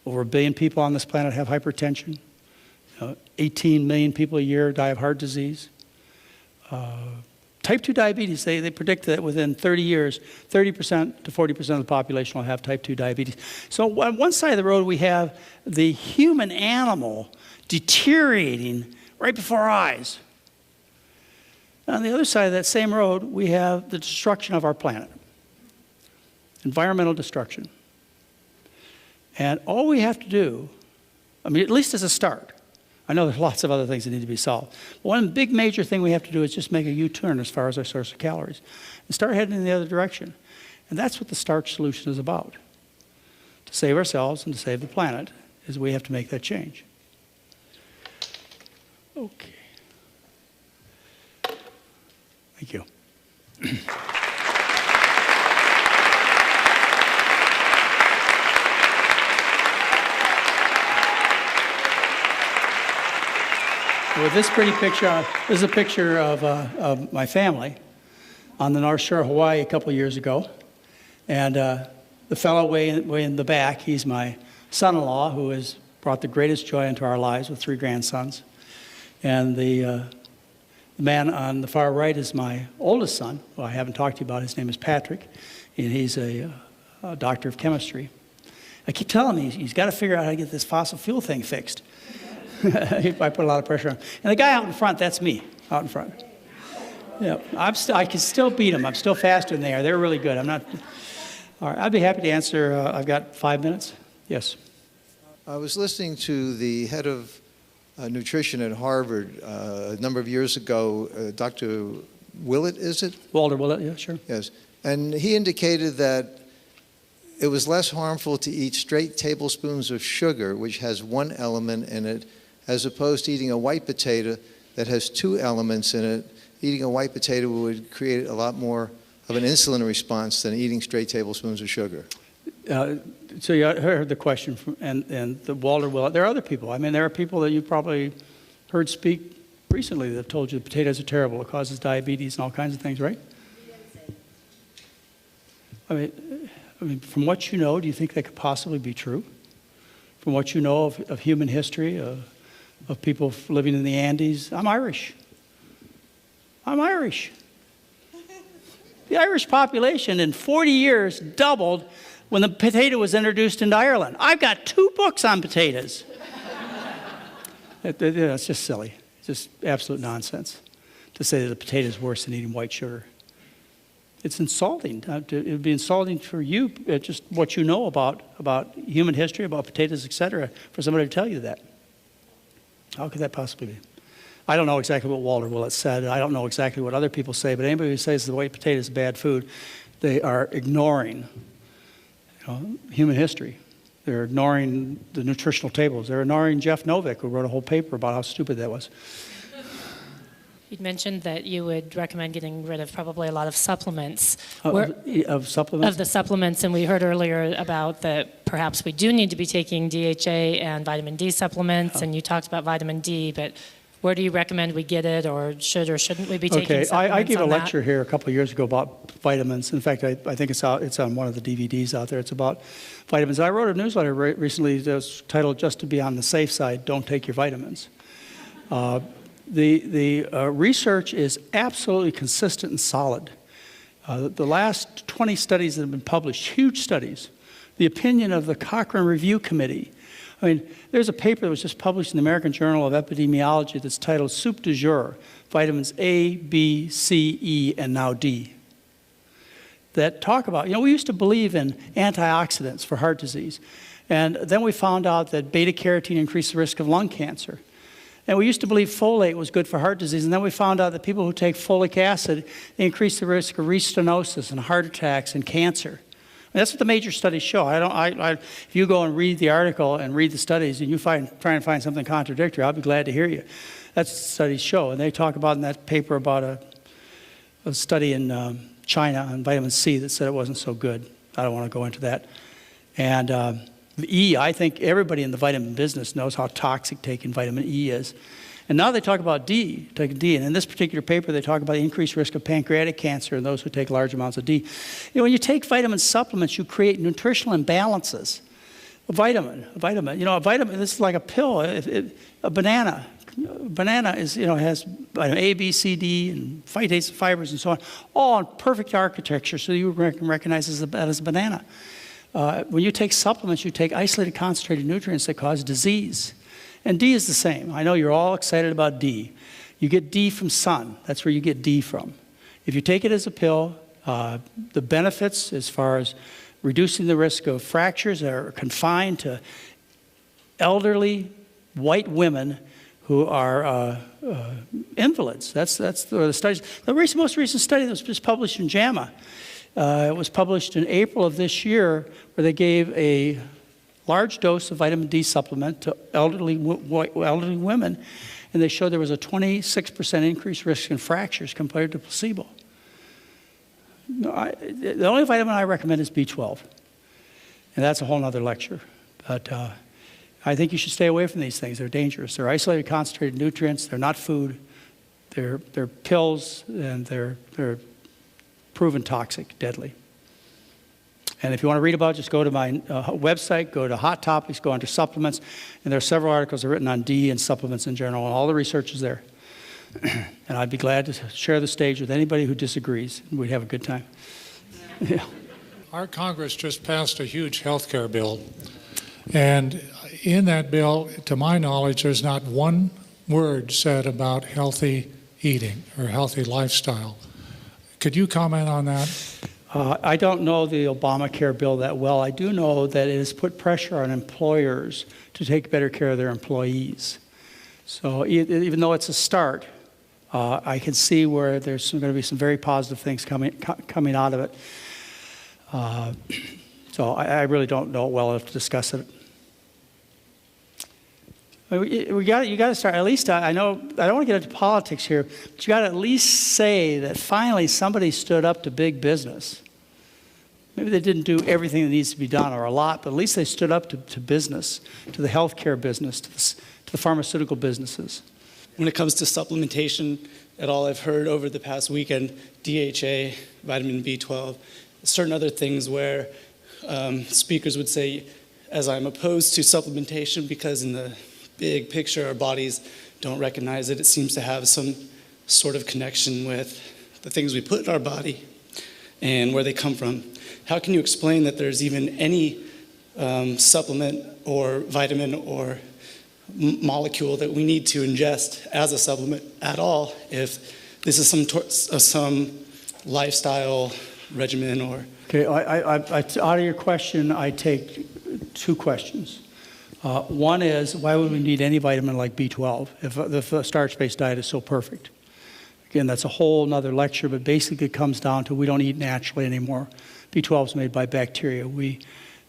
Over 1 billion people on this planet have hypertension. 18 million people a year die of heart disease. Type 2 diabetes, they predict that within 30 years, 30% to 40% of the population will have type 2 diabetes. So on one side of the road, we have the human animal deteriorating right before our eyes. On the other side of that same road, we have the destruction of our planet, environmental destruction. And all we have to do, I mean, at least as a start, I know there's lots of other things that need to be solved. But one big major thing we have to do is just make a U-turn as far as our source of calories and start heading in the other direction. And that's what the Starch Solution is about. To save ourselves and to save the planet is we have to make that change. Okay. Thank you. with this pretty picture, this is a picture of my family on the North Shore of Hawaii a couple years ago. And the fellow way in the back, he's my son-in-law, who has brought the greatest joy into our lives with 3 grandsons. And the man on the far right is my oldest son, who I haven't talked to you about. His name is Patrick, and he's a doctor of chemistry. I keep telling him he's got to figure out how to get this fossil fuel thing fixed. I put a lot of pressure on him. And the guy out in front, that's me, out in front. Yeah, I can still beat them. I'm still faster than they are. They're really good. I'm not. All right, I'd be happy to answer. I've got 5 minutes. Yes. I was listening to the head of nutrition at Harvard a number of years ago, Dr. Willett, is it? Walter Willett, yeah, sure. Yes. And he indicated that it was less harmful to eat straight tablespoons of sugar, which has 1 element in it, as opposed to eating a white potato that has 2 elements in it. Eating a white potato would create a lot more of an insulin response than eating straight tablespoons of sugar. So you heard the question from, and the Walter Willett. There are other people. I mean, there are people that you probably heard speak recently that have told you potatoes are terrible. It causes diabetes and all kinds of things, right? I mean, from what you know, do you think that could possibly be true? From what you know of human history, of people living in the Andes? I'm Irish. I'm Irish. The Irish population in 40 years doubled when the potato was introduced into Ireland. I've got 2 books on potatoes. It's just silly. It's just absolute nonsense to say that a potato is worse than eating white sugar. It's insulting. It would be insulting for you, just what you know about human history, about potatoes, etc., for somebody to tell you that. How could that possibly be? I don't know exactly what Walter Willett said. I don't know exactly what other people say, but anybody who says the white potato is bad food, they are ignoring human history. They're ignoring the nutritional tables. They're ignoring Jeff Novick, who wrote a whole paper about how stupid that was. You'd mentioned that you would recommend getting rid of probably a lot of supplements. Of supplements? Of the supplements, and we heard earlier about that perhaps we do need to be taking DHA and vitamin D supplements, and you talked about vitamin D, but where do you recommend we get it, or should or shouldn't we be taking supplements? I gave a lecture here a couple of years ago about vitamins. In fact, I think it's on one of the DVDs out there. It's about vitamins. I wrote a newsletter recently that was titled, "Just to be on the safe side, don't take your vitamins." The research is absolutely consistent and solid. The last 20 studies that have been published, huge studies, the opinion of the Cochrane Review Committee. I mean, there's a paper that was just published in the American Journal of Epidemiology that's titled Soup du Jour, Vitamins A, B, C, E, and now D, that talk about, we used to believe in antioxidants for heart disease. And then we found out that beta-carotene increased the risk of lung cancer. And we used to believe folate was good for heart disease, and then we found out that people who take folic acid increase the risk of restenosis and heart attacks and cancer. And that's what the major studies show. If you go and read the article and read the studies and you try and find something contradictory, I'll be glad to hear you. That's what studies show. And they talk about in that paper about a study in China on vitamin C that said it wasn't so good. I don't want to go into that. And the E, I think everybody in the vitamin business knows how toxic taking vitamin E is. And now they talk about D, taking D. And in this particular paper, they talk about the increased risk of pancreatic cancer in those who take large amounts of D. When you take vitamin supplements, you create nutritional imbalances. A vitamin, this is like a pill. A banana is, has vitamin A, B, C, D, and phytates and fibers and so on, all in perfect architecture, so you can recognize that as a banana. When you take supplements, you take isolated concentrated nutrients that cause disease. And D is the same. I know you're all excited about D. You get D from sun. That's where you get D from. If you take it as a pill, the benefits as far as reducing the risk of fractures are confined to elderly white women who are invalids. That's the studies. The most recent study that was just published in JAMA, it was published in April of this year, where they gave a large dose of vitamin D supplement to elderly women, and they showed there was a 26% increased risk in fractures compared to placebo. The only vitamin I recommend is B12, and that's a whole other lecture. But I think you should stay away from these things. They're dangerous. They're isolated, concentrated nutrients. They're not food. They're pills, and they're proven toxic, deadly. And if you want to read about it, just go to my website, go to Hot Topics, go under supplements, and there are several articles written on D and supplements in general, and all the research is there. And I'd be glad to share the stage with anybody who disagrees, and we'd have a good time. Yeah. Our Congress just passed a huge health care bill, and in that bill, to my knowledge, there's not one word said about healthy eating or healthy lifestyle. Could you comment on that? I don't know the Obamacare bill that well. I do know that it has put pressure on employers to take better care of their employees. So even though it's a start, I can see where there's going to be some very positive things coming out of it. So I really don't know it well enough to discuss it. You got to start, at least, I know, I don't want to get into politics here, but you got to at least say that finally somebody stood up to big business. Maybe they didn't do everything that needs to be done, or a lot, but at least they stood up to business, to the healthcare business, to the pharmaceutical businesses. When it comes to supplementation, at all I've heard over the past weekend, DHA, vitamin B12, certain other things where speakers would say, as I'm opposed to supplementation because in the big picture our bodies don't recognize it, it seems to have some sort of connection with the things we put in our body and where they come from. How can you explain that there's even any supplement or vitamin or molecule that we need to ingest as a supplement at all if this is some lifestyle regimen or... Okay, out of your question, I take two questions. One is, why would we need any vitamin like B12 if the starch-based diet is so perfect? Again, that's a whole nother lecture, but basically it comes down to we don't eat naturally anymore. B12 is made by bacteria. We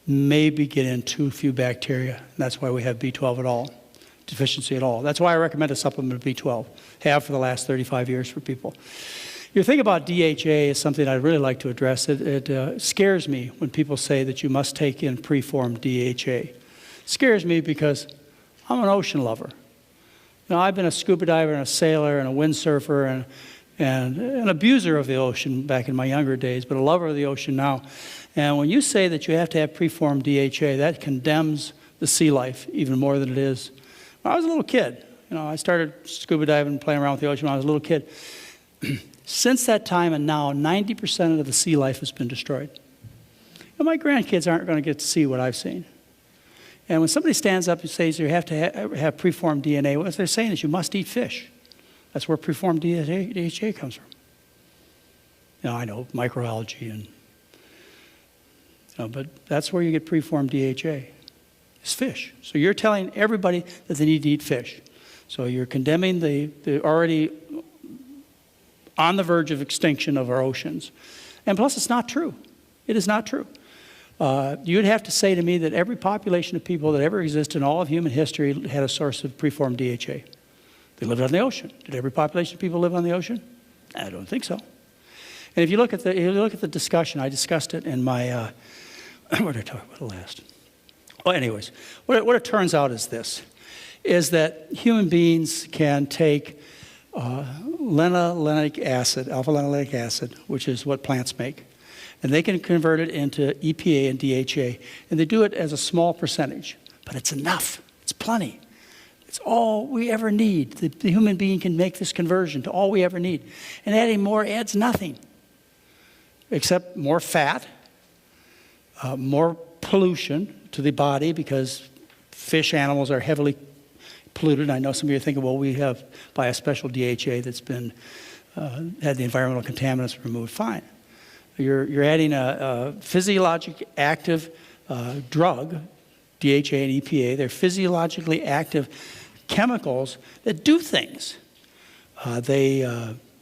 maybe get in too few bacteria, and that's why we have B12 at all, deficiency at all. That's why I recommend a supplement of B12, have for the last 35 years for people. Your thing about DHA is something I'd really like to address. It scares me when people say that you must take in preformed DHA. It scares me because I'm an ocean lover. You know, I've been a scuba diver and a sailor and a windsurfer and an abuser of the ocean back in my younger days, but a lover of the ocean now. And when you say that you have to have preformed DHA, that condemns the sea life even more than it is. When I was a little kid, you know, I started scuba diving and playing around with the ocean when I was a little kid. Since that time and now, 90% of the sea life has been destroyed. And my grandkids aren't going to get to see what I've seen. And when somebody stands up and says you have to have preformed DNA, what they're saying is you must eat fish. That's where preformed DHA comes from. You know, I know microalgae, and but that's where you get preformed DHA. It's fish. So you're telling everybody that they need to eat fish. So you're condemning the already on the verge of extinction of our oceans. And plus, it's not true. It is not true. You'd have to say to me that every population of people that ever existed in all of human history had a source of preformed DHA. They lived on the ocean. Did every population of people live on the ocean? I don't think so. And if you look at the discussion, I discussed it in my, what did I talk about last? Well, anyways, what it turns out is this, is that human beings can take linoleic acid, alpha-linoleic acid, which is what plants make, and they can convert it into EPA and DHA, and they do it as a small percentage, but it's enough. It's plenty. It's all we ever need. The human being can make this conversion to all we ever need, and adding more adds nothing except more fat, more pollution to the body because fish animals are heavily polluted. I know some of you are thinking, well, we have by a special DHA that's been had the environmental contaminants removed. Fine. You're adding a physiologically active drug, DHA and EPA. They're physiologically active chemicals that do things.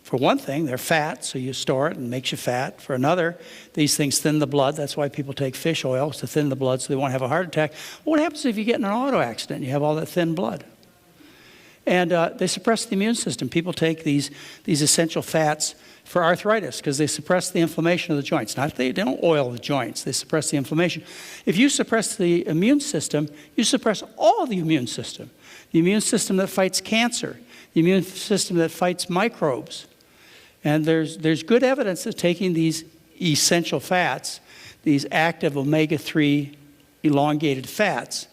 For one thing, they're fat, so you store it and it makes you fat. For another, these things thin the blood. That's why people take fish oil, to thin the blood so they won't have a heart attack. Well, what happens if you get in an auto accident and you have all that thin blood? And they suppress the immune system. People take these essential fats for arthritis because they suppress the inflammation of the joints. Not they don't oil the joints, they suppress the inflammation. If you suppress the immune system, you suppress all the immune system. The immune system that fights cancer, the immune system that fights microbes. And there's good evidence that taking these essential fats, these active omega-3 elongated fats,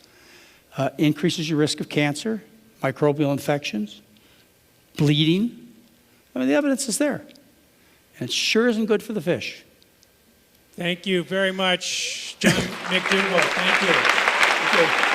increases your risk of cancer, microbial infections, bleeding. I mean, the evidence is there. And it sure isn't good for the fish. Thank you very much, John McDougall. Thank you. Thank you.